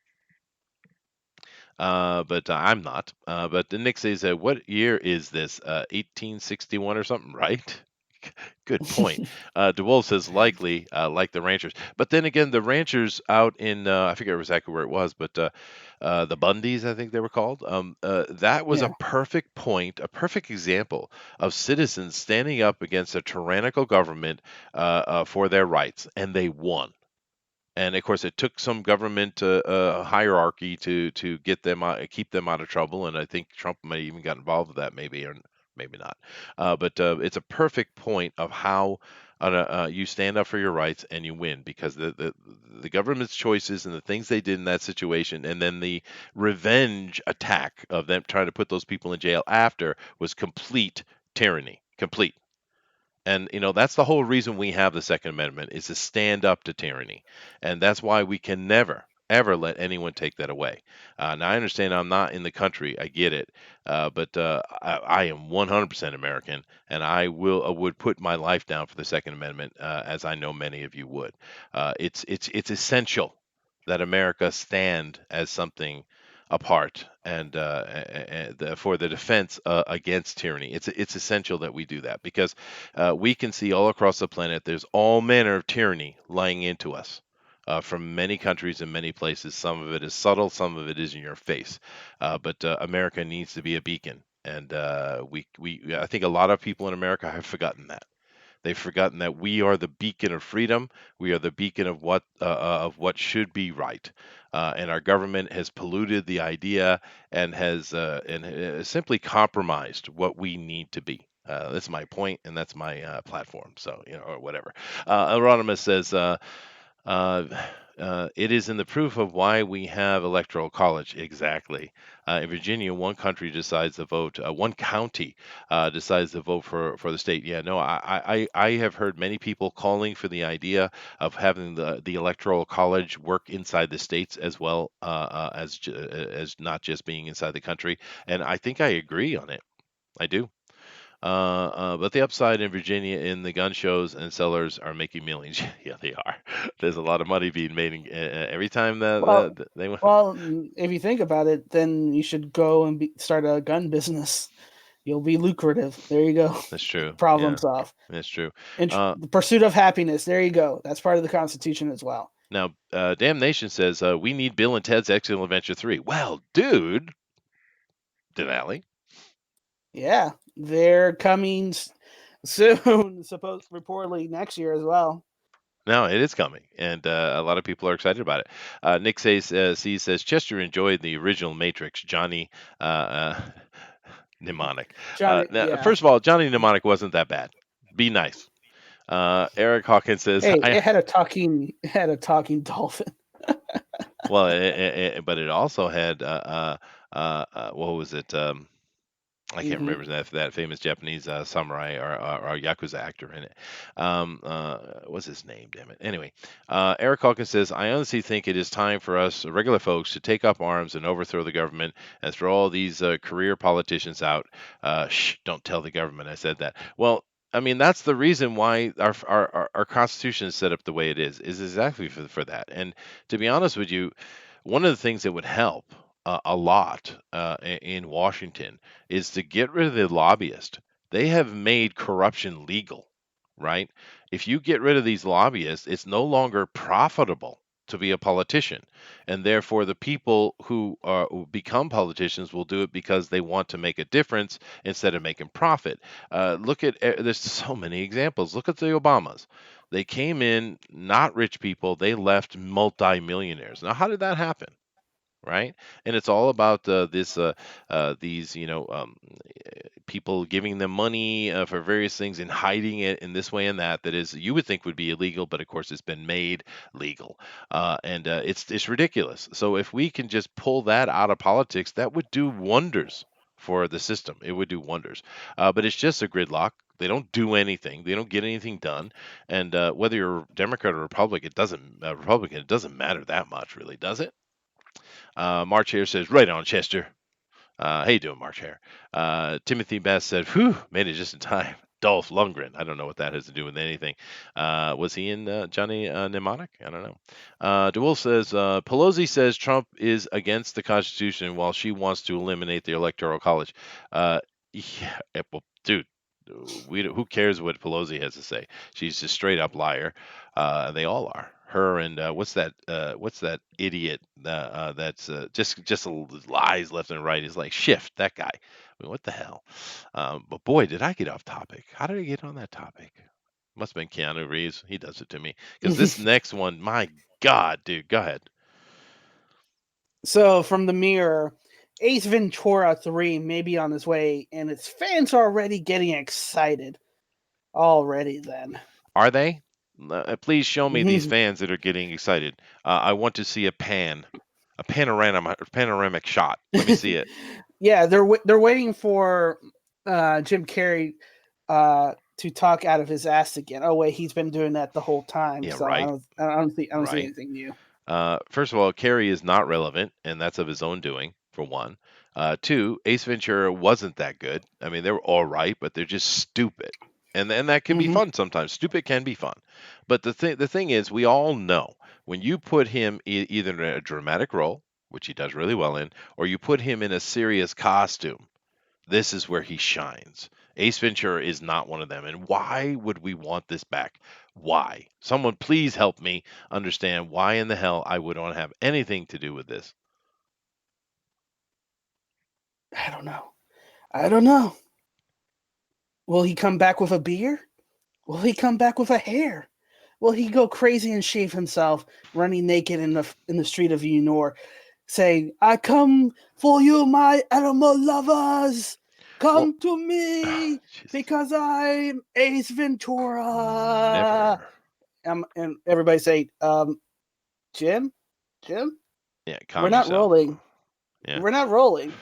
But I'm not. But the Nick says, what year is this? 1861 or something, right? Good point. DeWolf says likely, like the ranchers. But then again, the ranchers out in, I forget exactly where it was, but the Bundys, I think they were called. That was a Yeah. perfect point, a perfect example of citizens standing up against a tyrannical government for their rights, and they won. And of course, it took some government hierarchy to get them out, keep them out of trouble. And I think Trump may even got involved with that, maybe or maybe not. But it's a perfect point of how you stand up for your rights and you win because the government's choices and the things they did in that situation, and then the revenge attack of them trying to put those people in jail after was complete tyranny, complete. And that's the whole reason we have the Second Amendment is to stand up to tyranny, and that's why we can never ever let anyone take that away. Now I understand I'm not in the country, I get it, but I am 100% American, and would put my life down for the Second Amendment, as I know many of you would. It's essential that America stand as something apart and for the defense against tyranny. It's essential that we do that because we can see all across the planet there's all manner of tyranny lying into us. From many countries and many places. Some of it is subtle, some of it is in your face. But America needs to be a beacon, and I think a lot of people in America have forgotten that. They've forgotten that we are the beacon of freedom. We are the beacon of what should be right, and our government has polluted the idea and has simply compromised what we need to be. That's my point, and that's my platform. So or whatever. Euronymous says. Uh, it is in the proof of why we have electoral college. Exactly. In Virginia, one country decides the vote. One county decides the vote for the state. Yeah, no, I have heard many people calling for the idea of having the electoral college work inside the states as well as not just being inside the country. And I think I agree on it. I do. But the upside in Virginia in the gun shows and sellers are making millions. Yeah, they are. There's a lot of money being made every time Well, they went. if you think about it, then you should go and start a gun business. You'll be lucrative. There you go. That's true. Problem Yeah, solved. that's true. And Uh, the pursuit of happiness. There you go. That's part of the Constitution as well. Now, Damnation says we need Bill and Ted's Excellent Adventure 3. Well, dude, Denali. Yeah, they're coming soon. Supposed reportedly next year as well. No, it is coming, and a lot of people are excited about it. Nick says, C says Chester enjoyed the original Matrix. Johnny Mnemonic. Johnny, Now, yeah. first of all, Johnny Mnemonic wasn't that bad. Be nice. Eric Hawkins says, Hey, it had a talking dolphin. well, but it also had, what was it? I can't Hmm. remember that famous Japanese samurai or yakuza actor in it. What's his name? Damn it. Anyway, Eric Hawkins says, I honestly think it is time for us regular folks to take up arms and overthrow the government and throw all these career politicians out. Shh, don't tell the government I said that. Well, I mean that's the reason why our Constitution is set up the way it is exactly for that. And to be honest with you, one of the things that would help a lot in Washington is to get rid of the lobbyist. They have made corruption legal, right? If you get rid of these lobbyists, it's no longer profitable to be a politician. And therefore, the people who become politicians will do it because they want to make a difference instead of making profit. There's so many examples. Look at the Obamas. They came in not rich people, they left multimillionaires. Now, how did that happen? Right? And it's all about these people giving them money for various things and hiding it in this way and that is you would think would be illegal, but of course it's been made legal, and it's ridiculous. So if we can just pull that out of politics, that would do wonders for the system. It would do wonders, but it's just a gridlock. They don't do anything. They don't get anything done. And whether you're Democrat or Republican, it doesn't matter that much, really, does it? March Hare says, right on, Chester. How you doing, March Hare? Timothy Bass said, whew, made it just in time. Dolph Lundgren. I don't know what that has to do with anything. Was he in Johnny Mnemonic? I don't know. DeWolf says, Pelosi says Trump is against the Constitution while she wants to eliminate the Electoral College. Yeah, well, dude. Who cares what Pelosi has to say? She's a straight up liar. They all are. Her and what's that idiot that's just lies left and right is like Shift, that guy. I mean, what the hell? But boy, did I get off topic. How did I get on that topic? Must have been Keanu Reeves. He does it to me. Because this next one, my God, dude, go ahead. So from the mirror, Ace Ventura 3 may be on its way, and its fans are already getting excited. Already then. Are they? Please show me these fans that are getting excited. I want to see a panoramic shot. Let me see it. Yeah, they're waiting for Jim Carrey to talk out of his ass again. Oh wait, he's been doing that the whole time, Yeah, so right, I don't see right. anything new. First of all, Carrie is not relevant, and that's of his own doing, for one. Two, Ace Ventura wasn't that good. I mean, they were all right, but they're just stupid, and that can be Mm-hmm. fun sometimes. Stupid can be fun, but the thing is, we all know when you put him either in a dramatic role, which he does really well in, or you put him in a serious costume. This is where he shines. Ace Ventura is not one of them. And why would we want this back? Why? Someone please help me understand why in the hell I would want to have anything to do with this. I don't know. I don't know. Will he come back with a beard? Will he come back with a hair? Will he go crazy and shave himself, running naked in the street of New York, saying, "I come for you, my animal lovers. Well, Come to me Jesus, because I'm Ace Ventura." never. And everybody say, "Jim, Jim, Yeah, we're calm not yourself. rolling. Yeah. We're not rolling."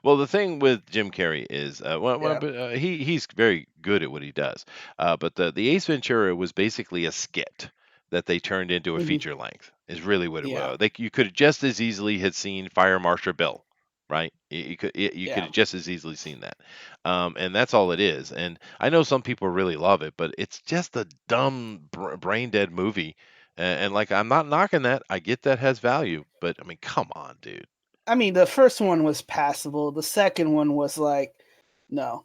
Well, the thing with Jim Carrey is, Yeah. he's very good at what he does. But the Ace Ventura was basically a skit that they turned into a Hmm. feature length. Is really what it Yeah. was. You could just as easily had seen Fire Marshal Bill, right? You could Yeah. have just as easily seen that, and that's all it is. And I know some people really love it, but it's just a dumb brain dead movie. And like I'm not knocking that. I get that has value, but I mean, come on, dude. I mean, the first one was passable. The second one was like, no,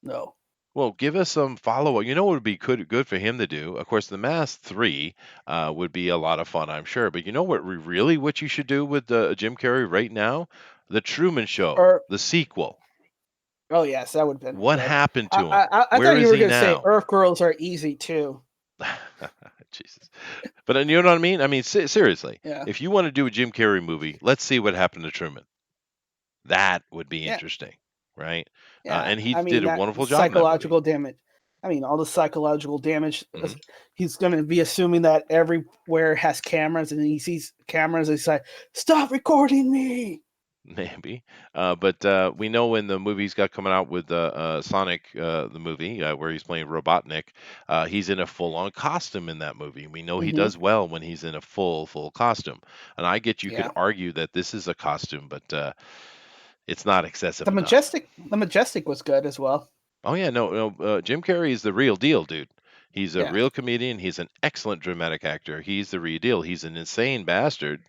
no. Well, give us some follow-up. You know what would be good for him to do? Of course, The Mask 3 would be a lot of fun, I'm sure. But you know what you should do with Jim Carrey right now? The Truman Show, Or the sequel. oh yes, that would have been What good. happened to him? I thought Where you is were he gonna say now? Earth Girls are easy too. Jesus. But you know what I mean? I mean, seriously, Yeah, if you want to do a Jim Carrey movie, let's see what happened to Truman. That would be yeah, interesting, right? yeah. And he I did mean a that wonderful job in that movie. psychological damage. I mean all the psychological damage. Hmm. He's gonna be assuming that everywhere has cameras, and he sees cameras. And he's like, "Stop recording me." Maybe, but we know when the movies got coming out with Sonic, the movie where he's playing Robotnik, he's in a full-on costume in that movie. We know he Hmm. does well when he's in a full costume. And I get you could Yeah, argue that this is a costume, but it's not excessive the enough. majestic was good as well. Oh yeah, no, no, Jim Carrey is the real deal, dude. He's a Yeah, real comedian. He's an excellent dramatic actor. He's the real deal. He's an insane bastard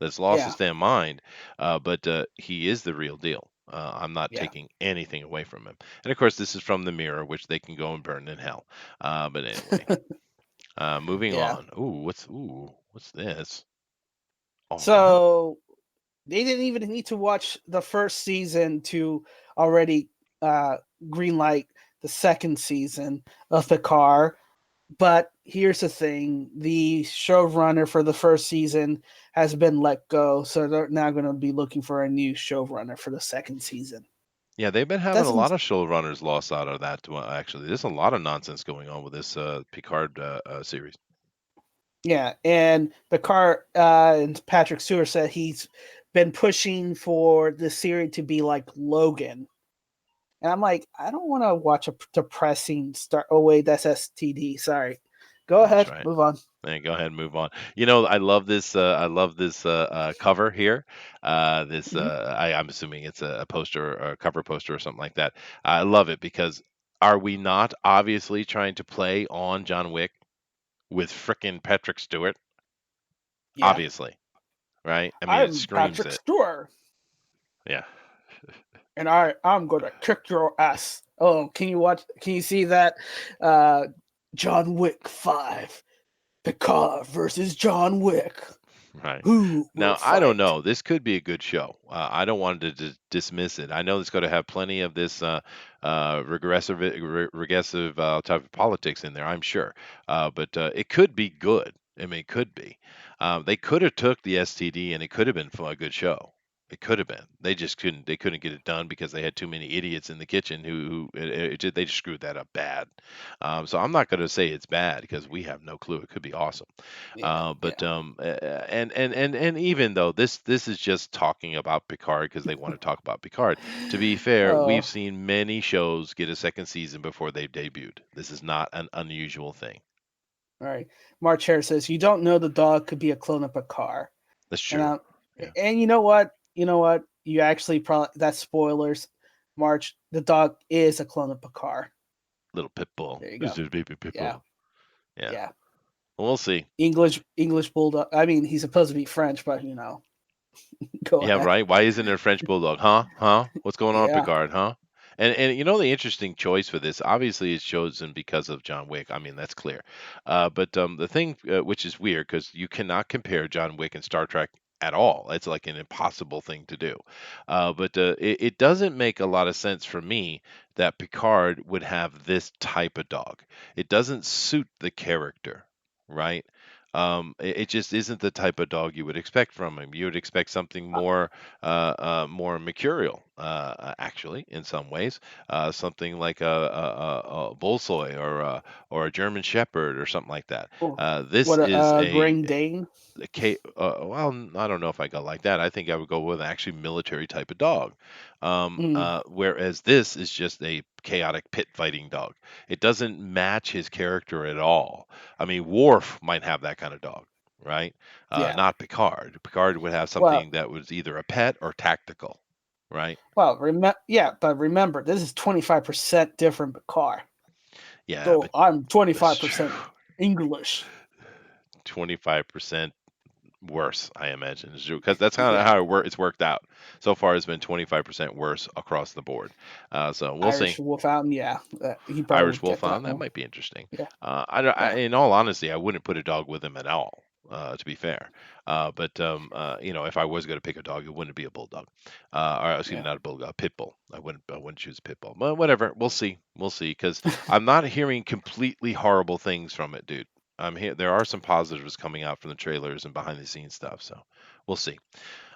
that's lost his yeah, damn mind, but he is the real deal. I'm not yeah. taking anything away from him. And of course, this is from the Mirror, which they can go and burn in hell. But anyway, moving Yeah. on. What's this? Oh, what? So they didn't even need to watch the first season to already uh, greenlight the second season of Picard. But here's the thing: the showrunner for the first season has been let go, so they're now going to be looking for a new showrunner for the second season. Yeah, they've been having a Doesn't lot of showrunners lost out of that. Actually, there's a lot of nonsense going on with this Picard series. Yeah, and Picard and Patrick Stewart said he's been pushing for the series to be like Logan. And I'm like, I don't want to watch a depressing start. Oh wait, that's STD. Sorry. Go That's ahead, right. move on. Go ahead and move on. You know, I love this. I love this cover here. Hmm. I'm assuming it's a poster or a cover poster or something like that. I love it because are we not obviously trying to play on John Wick with frickin' Patrick Stewart? Yeah, Obviously, right? I mean, it I'm screams Patrick it. Stewart, Yeah. and I'm gonna kick your ass. Oh, can you watch? Can you see that? Uh, John Wick 5, Picard versus John Wick. Right. Who will Now, I don't fight? know. This could be a good show. I don't want to dismiss it. I know it's going to have plenty of this regressive type of politics in there, I'm sure. But it could be good. I mean, it could be. They could have took the STD and it could have been a good show. It could have been. They just couldn't. They couldn't get it done because they had too many idiots in the kitchen they just screwed that up bad. So I'm not going to say it's bad because we have no clue. It could be awesome. Yeah, But yeah. and even though this is just talking about Picard because they want to talk about Picard. To be fair, we've Oh, seen many shows get a second season before they've debuted. This is not an unusual thing. all right. March Hare says you don't know the dog could be a clone of Picard, That's and true. Yeah, and you know what? You know what? You actually probably that's spoilers. March, the dog is a clone of Picard. little pit bull. There you This go. is baby pit Yeah, bull. Yeah, yeah. well, we'll see. English bulldog. I mean, he's supposed to be French, but go Yeah, ahead. right. Why isn't there a French bulldog? Huh? Huh? What's going on, Yeah. Picard? Huh? And you know the interesting choice for this, obviously, it's chosen because of John Wick. I mean, that's clear. But the thing, which is weird, because you cannot compare John Wick and Star Trek at all. It's like an impossible thing to do. But it doesn't make a lot of sense for me that Picard would have this type of dog. It doesn't suit the character, right? It just isn't the type of dog you would expect from him. You would expect something more mercurial, actually, in some ways, something like a bullsoy or a German Shepherd or something like that. Oh, This what a is Grand Dane. well, I don't know if I go like that. I think I would go with an actually military type of dog. Mm, Whereas this is just a chaotic pit fighting dog. It doesn't match his character at all. I mean, Worf might have that kind of dog, right? yeah. Not Picard. Picard would have Well, something that was either a pet or tactical, right? yeah, but remember, this is 25% different Picard. Yeah, So but I'm that's 25% English. 25% worse, I imagine, because that's kind of Yeah, it's worked out. So far, it's been 25% worse across the board. So we'll see. Irish Wolfhound. Yeah, he probably Irish would get that Wolfhound, that one. might be interesting. Yeah, I, yeah, in all honesty, I wouldn't put a dog with him at all. To be fair, but if I was going to pick a dog, it wouldn't be a bulldog, or excuse me, yeah. not a bulldog, a pit bull. I wouldn't choose a pit bull. But whatever, we'll see, because I'm not hearing completely horrible things from it, dude. I'm here. There are some positives coming out from the trailers and behind the scenes stuff, so we'll see.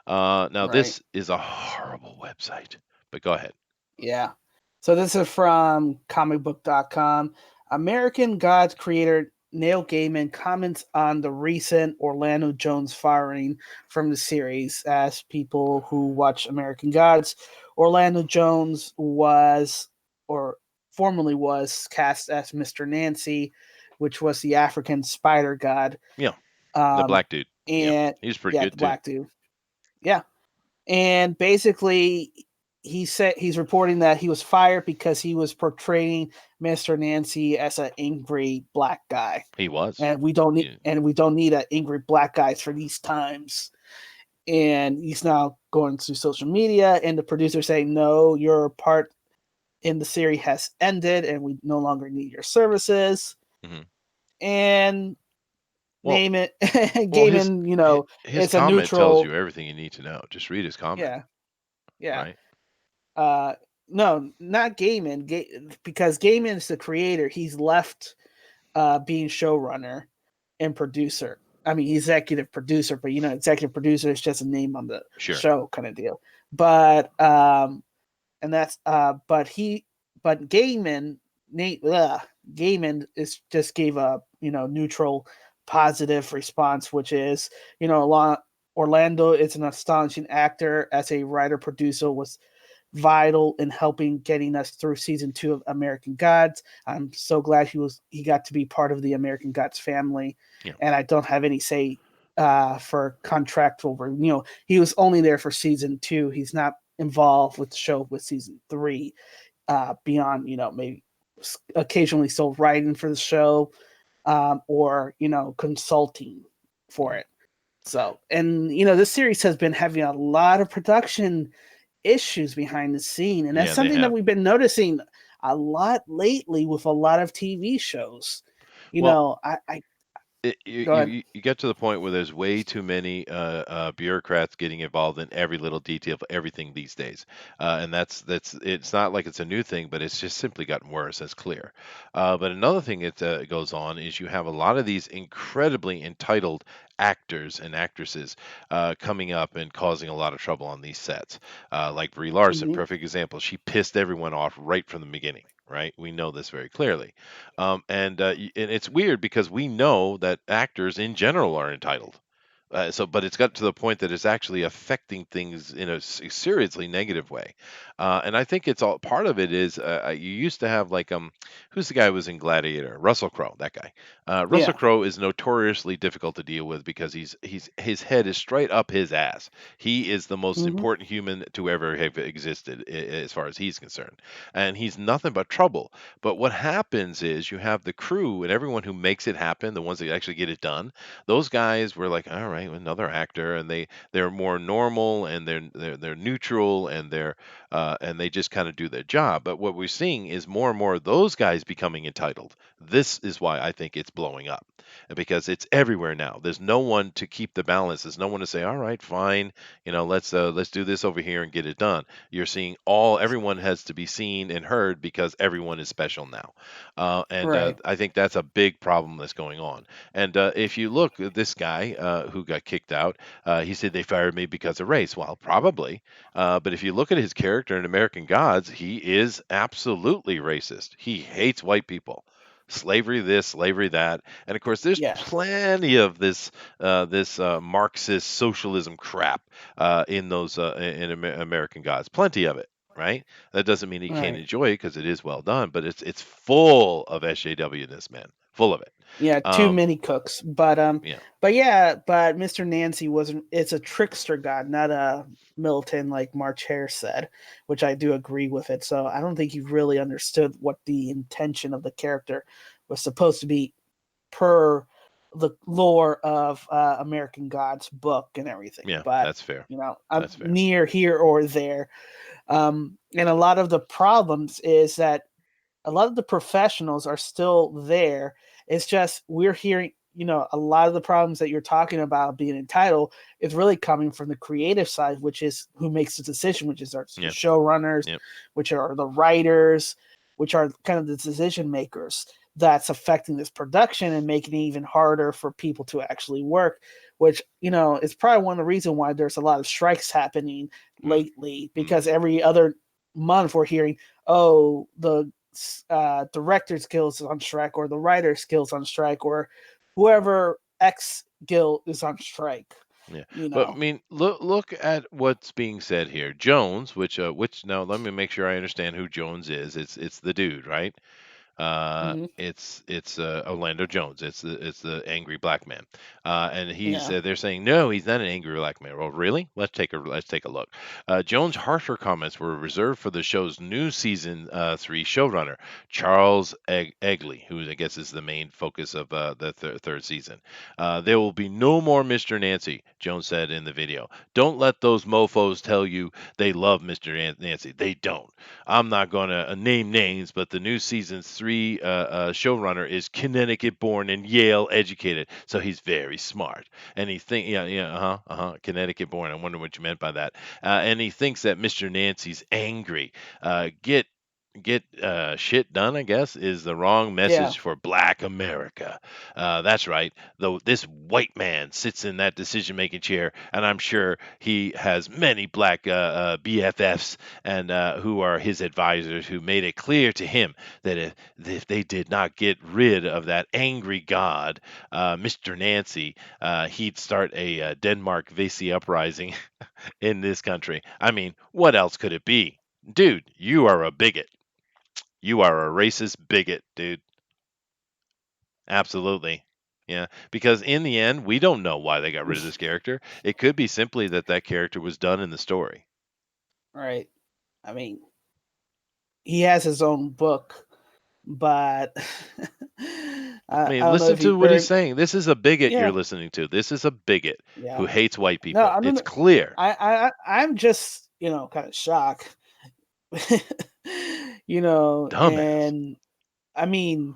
Now Right. this is a horrible website, but go ahead. Yeah. So this is from comicbook.com. American Gods creator Neil Gaiman comments on the recent Orlando Jones firing from the series. As people who watch American Gods, Orlando Jones was, or formerly was, cast as Mr. Nancy, which was the African spider god. Yeah, the Um, black dude. Yeah, and he's pretty yeah, good the too. black dude. Yeah, and basically he said he's reporting that he was fired because he was portraying Mr. Nancy as an angry black guy, He was. and Yeah. we don't need an angry black guys for these times. And he's now going to social media, and the producer saying, "No, your part in the series has ended, and we no longer need your services." hmm And Well, name it, well, his Gaiman, his it's a comment tells neutral. you everything you need to know. Just read his comment, Yeah, yeah. right? Uh, no, not Gaiman. Because Gaiman is the creator. He's left being showrunner and producer. I mean, executive producer, but executive producer is just a name on the Sure. show kind of deal. But and that's but Gaiman Nate Gaiman is just gave a neutral positive response, which is Orlando is an astonishing actor as a writer producer was vital in helping getting us through season 2 of American Gods. I'm so glad he got to be part of the American Gods family, Yeah. and I don't have any say for contractual. He was only there for season 2. He's not involved with the show with season 3. Beyond maybe occasionally still writing for the show, or consulting for Yeah. it. So, and this series has been having a lot of production issues behind the scene, and that's Yeah, they something that have. we've been noticing a lot lately with a lot of TV shows. You Well, know, I you, go you ahead. you get to the point where there's way too many bureaucrats getting involved in every little detail of everything these days, and that's it's not like it's a new thing, but it's just simply gotten worse. That's clear. But another thing that goes on is you have a lot of these incredibly entitled actors and actresses coming up and causing a lot of trouble on these sets. Like Brie Larson, Hmm. perfect example. She pissed everyone off right from the beginning. Right, we know this very clearly. And it's weird because we know that actors in general are entitled. But it's got to the point that it's actually affecting things in a seriously negative way. And I think it's all part of it is you used to have like who's the guy who was in Gladiator? Russell Crowe, that guy. Russell Yeah. Crowe is notoriously difficult to deal with because he's his head is straight up his ass. He is the most Hmm. important human to ever have existed as far as he's concerned, and he's nothing but trouble. But what happens is you have the crew and everyone who makes it happen, the ones that actually get it done. Those guys were like, all right, another actor, and they're more normal and they're neutral and they just kind of do their job. But what we're seeing is more and more of those guys becoming entitled. This is why I think it's blowing up, because it's everywhere now. There's no one to keep the balance. There's no one to say, all right, fine, let's do this over here and get it done. You're seeing everyone has to be seen and heard because everyone is special now, and Right. I think that's a big problem that's going on. And if you look at this guy who got kicked out, he said they fired me because of race. Well, probably. But if you look at his character in American Gods, he is absolutely racist. He hates white people. Slavery this, slavery that, and of course, there's Yeah. plenty of this Marxist socialism crap in those American Gods. Plenty of it, right? That doesn't mean he can't Right. enjoy it because it is well done, but it's full of SJWness, man, full of it. Yeah, too Um, many cooks. But yeah, but Mr. Nancy wasn't. It's a trickster god, not a militant like March Hare said, which I do agree with it. So I don't think he really understood what the intention of the character was supposed to be per the lore of American Gods book and everything. yeah, But that's fair. I'm That's fair. near here or there. And a lot of the problems is that a lot of the professionals are still there. It's just we're hearing, a lot of the problems that you're talking about being entitled is really coming from the creative side, which is who makes the decision, which is our Yeah, showrunners, yeah, which are the writers, which are kind of the decision makers. That's affecting this production and making it even harder for people to actually work, which, is probably one of the reasons why there's a lot of strikes happening mm, lately, mm, because every other month we're hearing, oh, the director's guild is on strike, or the writer's guild is on strike, or whoever X guild is on strike. yeah. You But I know. mean, look at what's being said here. Jones, which now let me make sure I understand who Jones is. It's the dude, right? Hmm. It's Orlando Jones. It's the angry black man, and Yeah. they're saying no, he's not an angry black man. Well, really? Let's take a look. Jones' harsher comments were reserved for the show's new season three showrunner Charles Egley, who I guess is the main focus of the third season. There will be no more Mr. Nancy, Jones said in the video. Don't let those mofo's tell you they love Mr. Nancy. They don't. I'm not going to name names, but the new season three showrunner is Connecticut born and Yale educated, so he's very smart. And he think, yeah, Connecticut born. I wonder what you meant by that. And he thinks that Mr. Nancy's angry. Get shit done, I guess, is the wrong Yeah. message for Black America. That's right. Though this white man sits in that decision making chair, and I'm sure he has many black BFFs and who are his advisors who made it clear to him that if they did not get rid of that angry god, Mr. Nancy, he'd start a Denmark Vesey uprising in this country. I mean, what else could it be? Dude, you are a bigot. You are a racist bigot, dude. Absolutely. Yeah, because in the end, we don't know why they got rid of this character. It could be simply that that character was done in the story. Right. I mean, he has his own book, but I I mean, don't know listen if you to what he's heard. saying. This is a bigot you're Yeah. listening to. This is a bigot Yeah. who hates white No, people. I'm It's gonna. clear. I'm just kind of shocked. Dumbass. and I mean,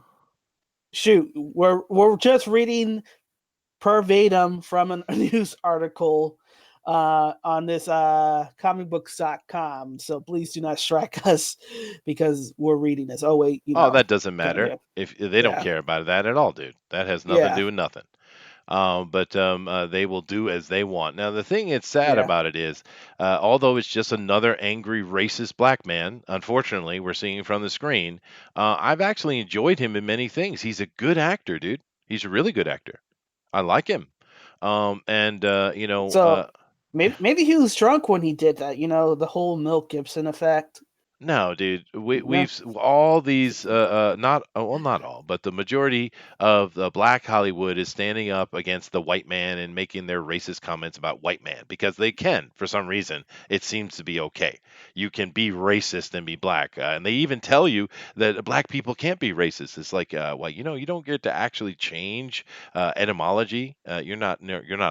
shoot, we're just reading verbatim from a news article on this comicbooks.com. So please do not strike us because we're reading this. Oh wait, Oh, that doesn't kind matter. of, If they don't yeah, care about that at all, dude. That has nothing to yeah, do with nothing. But they will do as they want. Now, the thing that's sad yeah. about it is, although it's just another angry, racist black man, unfortunately, we're seeing from the screen, I've actually enjoyed him in many things. He's a good actor, dude. He's a really good actor. I like him. And, So maybe he was drunk when he did that. The whole Mel Gibson effect. no, dude. No, All these not well, not all, but the majority of the black Hollywood is standing up against the white man and making their racist comments about white man because they can for some reason. It seems to be okay. You can be racist and be black, and they even tell you that black people can't be racist. It's like, well, you don't get to actually change etymology. You're not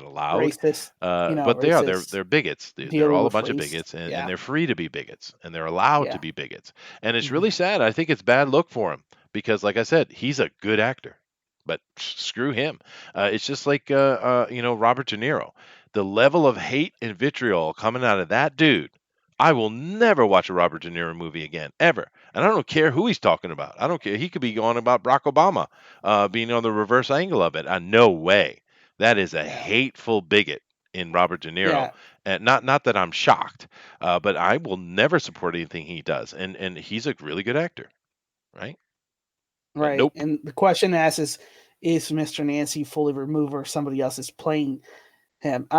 allowed. racist. But they are. They're Racist they're bigots. They're dealing all a with bunch of race. bigots, and Yeah, they're free to be bigots, and they're allowed to yeah, be bigots. And it's mhm, really sad. I think it's bad look for him because, like I said, he's a good actor. But screw him. It's just like Robert De Niro. The level of hate and vitriol coming out of that dude. I will never watch a Robert De Niro movie again, ever. And I don't care who he's talking about. I don't care. He could be going about Barack Obama, being on the reverse angle of it. No way. That is a yeah, hateful bigot in Robert De Niro. yeah. And not that I'm shocked, but I will never support anything he does. And he's a really good actor, right? But Right. nope. And the question asked is Mr. Nancy fully removed or somebody else is playing him? The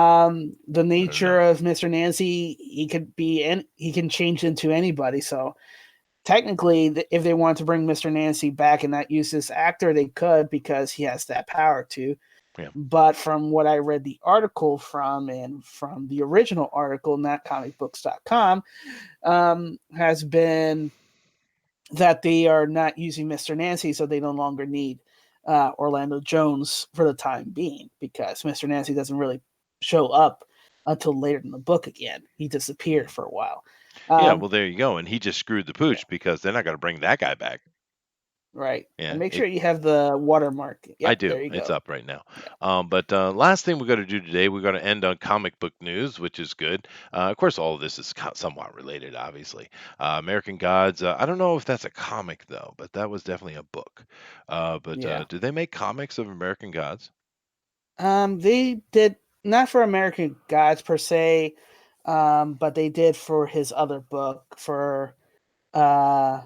I don't nature know. of Mr. Nancy, he could be and he can change into anybody. So technically, if they wanted to bring Mr. Nancy back and not use this actor, they could because he has that power to. Yeah. But from what I read the article from and from the original article, not comicbooks.com, has been that they are not using Mr. Nancy, so they no longer need Orlando Jones for the time being because Mr. Nancy doesn't really show up until later in the book again. He disappeared Mhm. for a while. Yeah, Um, well, there you go. And he just screwed the yeah, pooch because they're not going to bring that guy back. right. And Yeah, make sure you have the watermark. I Yep, do. there you It's go. up right now. Yeah, But last thing we're going to do today, we're going to end on comic book news, which is good. Of course, all of this is somewhat related, obviously. American Gods. I don't know if that's a comic though, but that was definitely a book. But yeah. do they make comics of American Gods? They did not for American Gods per se, but they did for his other book for uh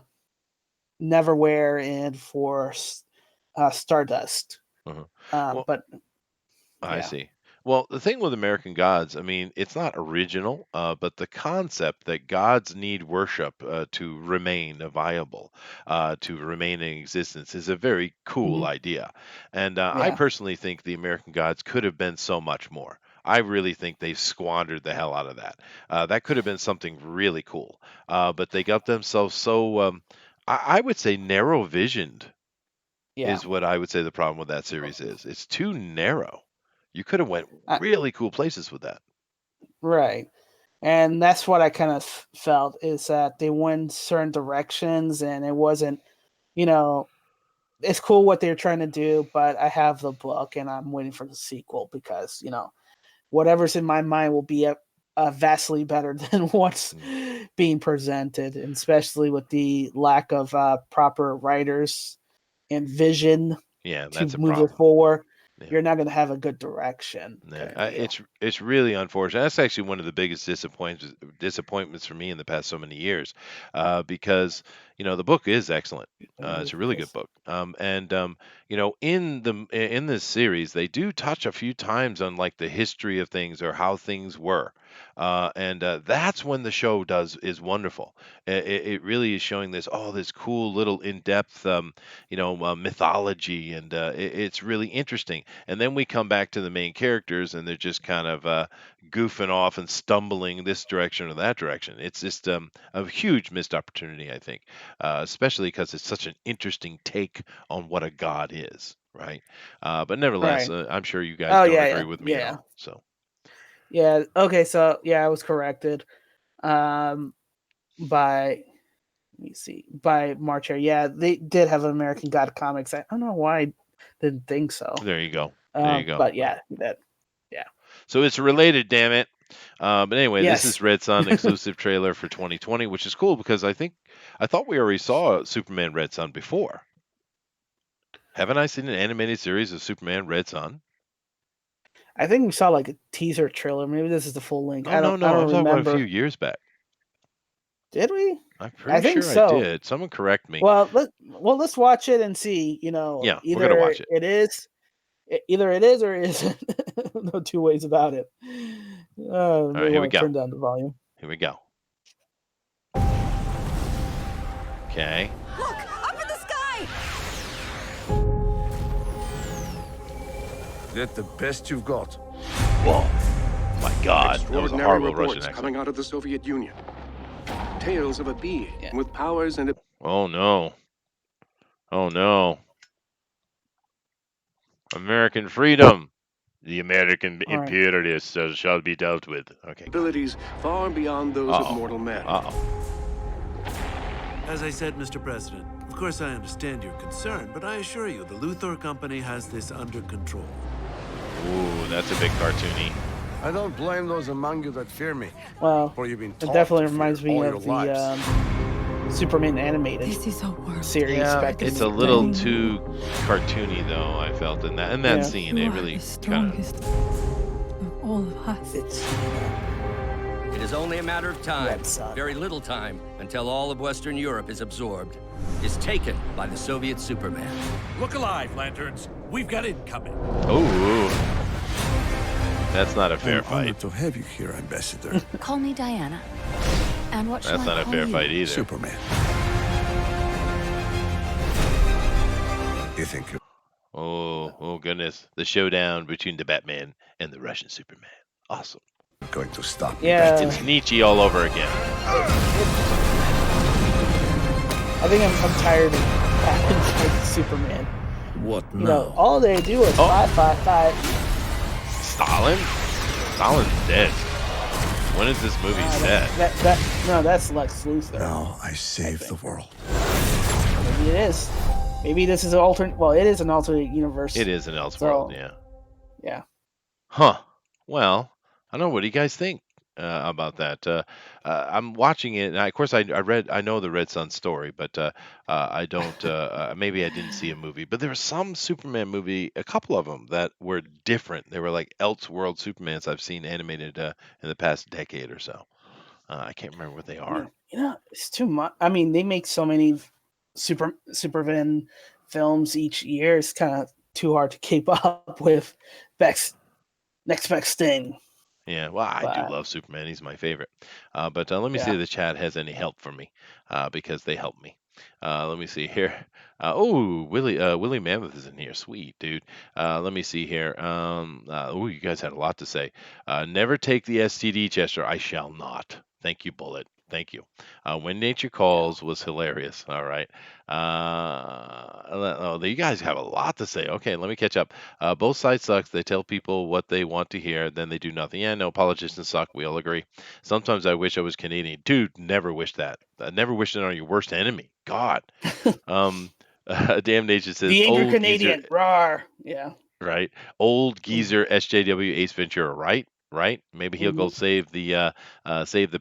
Neverwhere and for Stardust. Uh-huh. Um, Well, but I yeah, see. Well, the thing with American Gods, I mean, it's not original, but the concept that gods need worship to remain viable, to remain in existence, is a very cool hmm, idea. And I yeah, personally think the American Gods could have been so much more. I really think they squandered the hell out of that. That could have been something really cool, but they got themselves so, I would say, narrow visioned yeah. is what I would say the problem with that series is. It's too narrow. You could have went I, really cool places with that. right. And that's what I kind of felt is that they went certain directions, and it wasn't, you know, it's cool what they're trying to do, but I have the book and I'm waiting for the sequel because whatever's in my mind will be a vastly better than what's Mm. being presented, and especially with the lack of proper writers and vision Yeah, to that's a move it problem. forward. Yeah. You're not going to have a good direction, Yeah, kind of deal. it's really unfortunate. That's actually one of the biggest disappointments for me in the past so many years, because the book is excellent. It's a really good Yes. book. And in this series, they do touch a few times on like the history of things or how things were, and that's when the show does is wonderful. It really is showing this cool little in depth mythology, and it's really interesting. And then we come back to the main characters, and they're just kind of goofing off and stumbling this direction or that direction. It's just a huge missed opportunity, I think, especially because it's such an interesting take on what a god is, right? But nevertheless, Right. I'm sure you guys Oh don't yeah, agree yeah, with me at yeah, all. So, yeah. Okay, so yeah, I was corrected um, by Let me see. By March Hare. Yeah, they did have an American God comics. I don't know why I didn't think so. There you go. There you go. But yeah, yeah. So it's related, damn it. But anyway, this is Yes. Red Sun exclusive trailer for 2020, which is cool because I thought we already saw Superman Red Sun before. Haven't I seen an animated series of Superman Red Sun? I think we saw like a teaser trailer. Maybe this is the full link. No, no, I no. I'm don't talking about a few remember. years back. Did we? I'm I pretty think sure I so. did. Someone correct me. Let's watch it and see. Yeah, we're gonna Either watch it. it is, either it is or it isn't. No two ways about it. All May right, here we want to go. turn down the volume. Here we go. Okay. Look, up in the sky! Get the best you've got. Whoa. My God, that was a Extraordinary horrible reports Russian accent. coming out of the Soviet Union. Tales of a being with powers and Oh no. Oh no. American freedom. The American All right. imperialists shall be dealt with. Okay. abilities far beyond those of mortal man. Uh-oh. As I said, Mr. President, of course I understand your concern, but I assure you the Luthor Company has this under control. Ooh, that's a bit cartoony. I don't blame those among you that fear me. Well, For you've been it taught definitely to fear reminds me all of your the lives. Superman animated This is a world. series back in It's the a little day. too cartoony though, I felt in that Yeah. scene. You It are really the kind of strongest of all of us. It's It is only a matter of time, Red Sun. very little time, until all of Western Europe is absorbed, is taken by the Soviet Superman. Look alive, Lanterns. We've got incoming. Ooh. That's not a fair I'm fight. honored to have you here, Ambassador. Call me Diana. And what shall That's I not a call fair you? fight either. Superman. You think you're Oh goodness. The showdown between the Batman and the Russian Superman. Awesome. going to stop me? Yeah. It's Nietzsche all over again. I think I'm tired of Batman fighting Superman. What You know, all they do is Oh. fight. Stalin? Stalin's dead. When is this movie set? No, that's Lex Luthor. Now I save the world. Maybe it is. Maybe this is an alternate. Well, it is an alternate universe. It is an Elseworld, So- yeah. Yeah. Huh. Well, I don't know. What do you guys think about that? I'm watching it, and of course, I know the Red Sun story, but I don't. Maybe I didn't see a movie, but there was some Superman movie, a couple of them that were different. They were like Elseworld Supermans I've seen animated in the past decade or so. I can't remember what they are. It's too much. I mean, they make so many Superman films each year. It's kind of too hard to keep up with. Next best thing. Yeah, well, I do But- love Superman. He's my favorite. But let me see Yeah. if the chat has any help for me because they help me. Let me see here. Oh, Willie Mammoth is in here. Sweet, dude. Let me see here. You guys had a lot to say. Never take the STD, Chester. I shall not. Thank you, Bullet. Thank you. When Nature Calls was hilarious. All right. You guys have a lot to say. Okay, let me catch up. Both sides sucks. They tell people what they want to hear, then they do nothing. Yeah, no, politicians suck. We all agree. Sometimes I wish I was Canadian. Dude, never wish that. Never wish it on your worst enemy. God. Damn Nature says, The angry old Canadian. geezer, Rawr. Yeah. right? Old geezer SJW Ace Ventura, right? Right? Maybe he'll go save the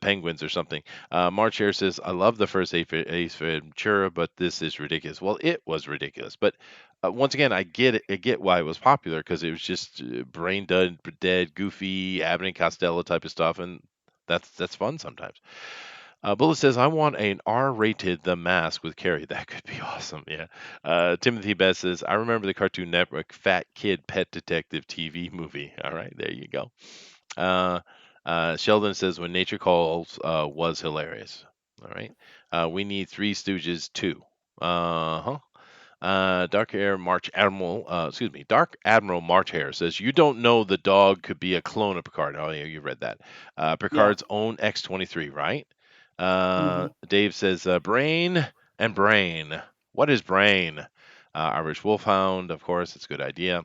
penguins or something. March Hare says, I love the first Ace Ventura, but this is ridiculous. Well, it was ridiculous, but once again, I get it. I get why it was popular because it was just brain dead, goofy, Abbott and Costello type of stuff, and that's fun sometimes. Bullet says, I want an R-rated The Mask with Carrie. That could be awesome. Yeah. Timothy Best says, I remember the Cartoon Network Fat Kid Pet Detective TV movie. All right, there you go. Sheldon says, when Nature Calls was hilarious. All right. We need Three Stooges too. Dark Admiral March Hare says, you don't know the dog could be a clone of Picard. Oh, yeah, you read that. Picard's own X-23, right? Dave says, brain and brain. What is brain? Irish Wolfhound, of course, it's a good idea.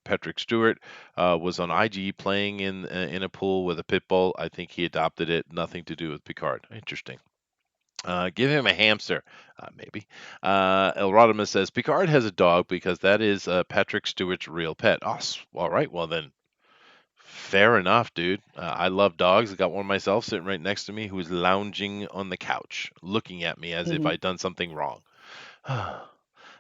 Patrick Stewart was on IG playing in a pool with a pit bull. I think he adopted it. Nothing to do with Picard. Interesting. Give him a hamster, maybe. El Rodimus says Picard has a dog because that is Patrick Stewart's real pet. Oh, all right. Well then, fair enough, dude. I love dogs. I got one myself sitting right next to me who's lounging on the couch, looking at me as if Mhm. I'd done something wrong.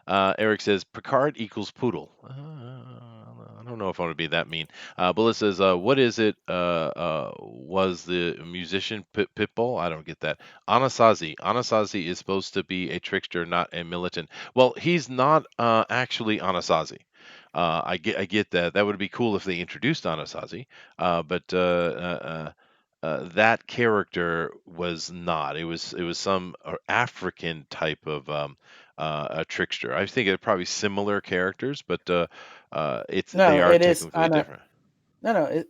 Eric says Picard equals poodle. I don't know if I want to be that mean. Bullet says, "What is it? Was the musician Pitbull? I don't get that. Anasazi. Anasazi is supposed to be a trickster, not a militant. Well, he's not actually Anasazi. I get that. That would be cool if they introduced Anasazi, but that character was not. It was some African type of a trickster. I think they're probably similar characters, but they No, are it is technically Anna. different. No,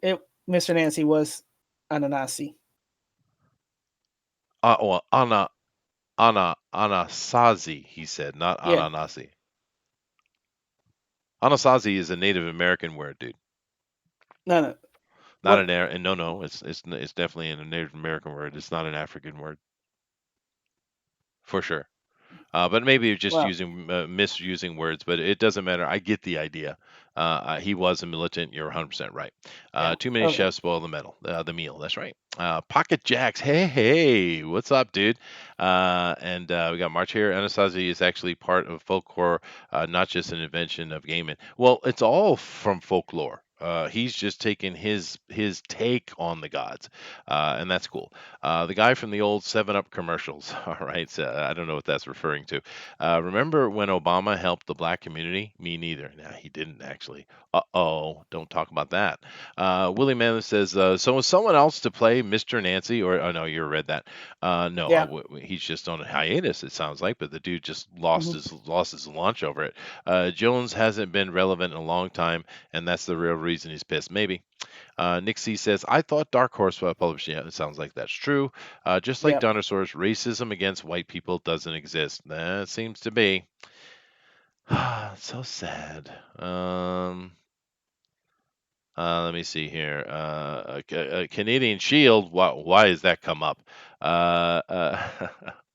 Mr. Nancy was Ananasi. Well, Anasazi, he said, not Yeah. Ananasi. Anasazi is a Native American word, dude. No. Not What? an and no, it's definitely a Native American word. It's not an African word for sure. But maybe you're just Well, misusing words, but it doesn't matter. I get the idea. He was a militant. You're 100% right. yeah. Too many Okay. chefs spoil the meal. That's right. Pocket Jacks. Hey, what's up, dude? And we got March here. Anasazi is actually part of folklore, not just an invention of gaming. Well, it's all from folklore. He's just taking his take on the gods, and that's cool. The guy from the old 7 Up commercials. All right. So I don't know what that's referring to. Remember when Obama helped the black community? Me neither. Nah, he didn't actually. Uh-oh. Don't talk about that. Willie Manley says, so was someone else to play Mr. Nancy? Or, oh, no, you read that. No, Yeah. he's just on a hiatus, it sounds like, but the dude just Hmm. lost his launch over it. Jones hasn't been relevant in a long time, and that's the real reason he's pissed. Maybe. Nick C says, I thought Dark Horse published. Yeah, it sounds like that's true. Just like Yep. dinosaurs, racism against white people doesn't exist. That seems to be. So sad. Let me see here. A Canadian Shield. Why has that come up?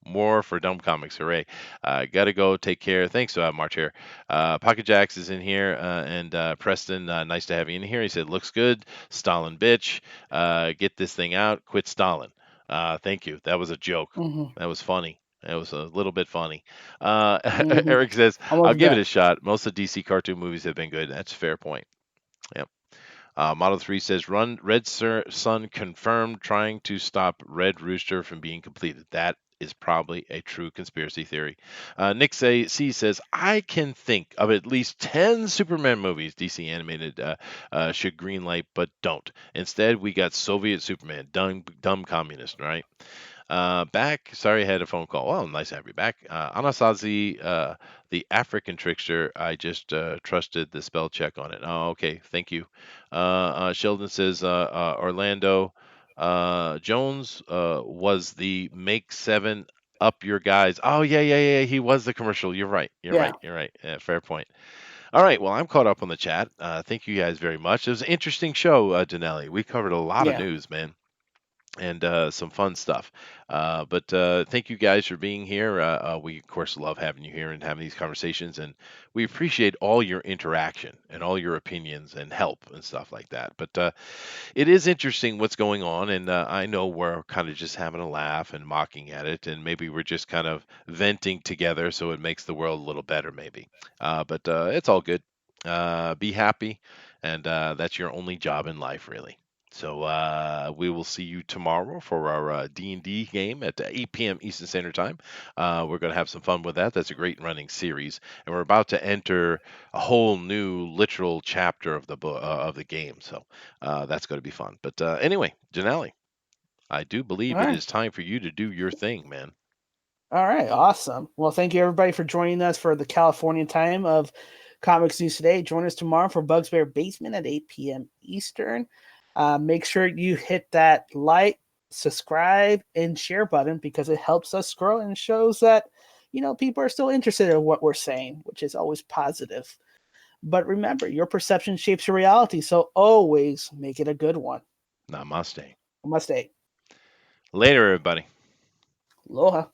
More for Dumb Comics. Hooray. Gotta go. Take care. Thanks, March here. Pocket Jacks is in here. And Preston, nice to have you in here. He said, looks good. Stalin bitch. Get this thing out. Quit Stalin. Thank you. That was a joke. Hmm. That was funny. It was a little bit funny. Hmm. Eric says, I'll Almost give it done. a shot. Most of DC cartoon movies have been good. That's a fair point. Yep. Model 3 says, Run Red Sun confirmed trying to stop Red Rooster from being completed. That is probably a true conspiracy theory. Nick C says, I can think of at least 10 Superman movies DC animated should greenlight, but don't. Instead, we got Soviet Superman, dumb communist, right? Back. Sorry, I had a phone call. Well, nice to have you back. Anasazi, the African trickster. I just trusted the spell check on it. Oh, okay. Thank you. Sheldon says Orlando Jones was the Make Seven Up Your Guys. Oh, yeah, yeah, yeah. He was the commercial. You're right. You're Yeah. right. You're right. Yeah, fair point. All right. Well, I'm caught up on the chat. Thank you guys very much. It was an interesting show, Dinelli. We covered a lot of Yeah. news, man, and some fun stuff. But thank you guys for being here. We, of course, love having you here and having these conversations, and we appreciate all your interaction and all your opinions and help and stuff like that. But it is interesting what's going on, and I know we're kind of just having a laugh and mocking at it, and maybe we're just kind of venting together so it makes the world a little better, maybe. But it's all good. Be happy, and that's your only job in life, really. So we will see you tomorrow for our D&D game at 8 p.m. Eastern Standard Time. We're going to have some fun with that. That's a great running series, and we're about to enter a whole new literal chapter of the book of the game. So that's going to be fun. But anyway, Janelle, I do All believe it right. is time for you to do your thing, man. All right. Awesome. Well, thank you everybody for joining us for the California time of Comics News Today. Join us tomorrow for Bugs Bear Basement at 8 p.m. Eastern. Make sure you hit that like, subscribe, and share button because it helps us grow and shows that people are still interested in what we're saying, which is always positive. But remember, your perception shapes your reality, so always make it a good one. Namaste. Namaste. Later, everybody. Aloha.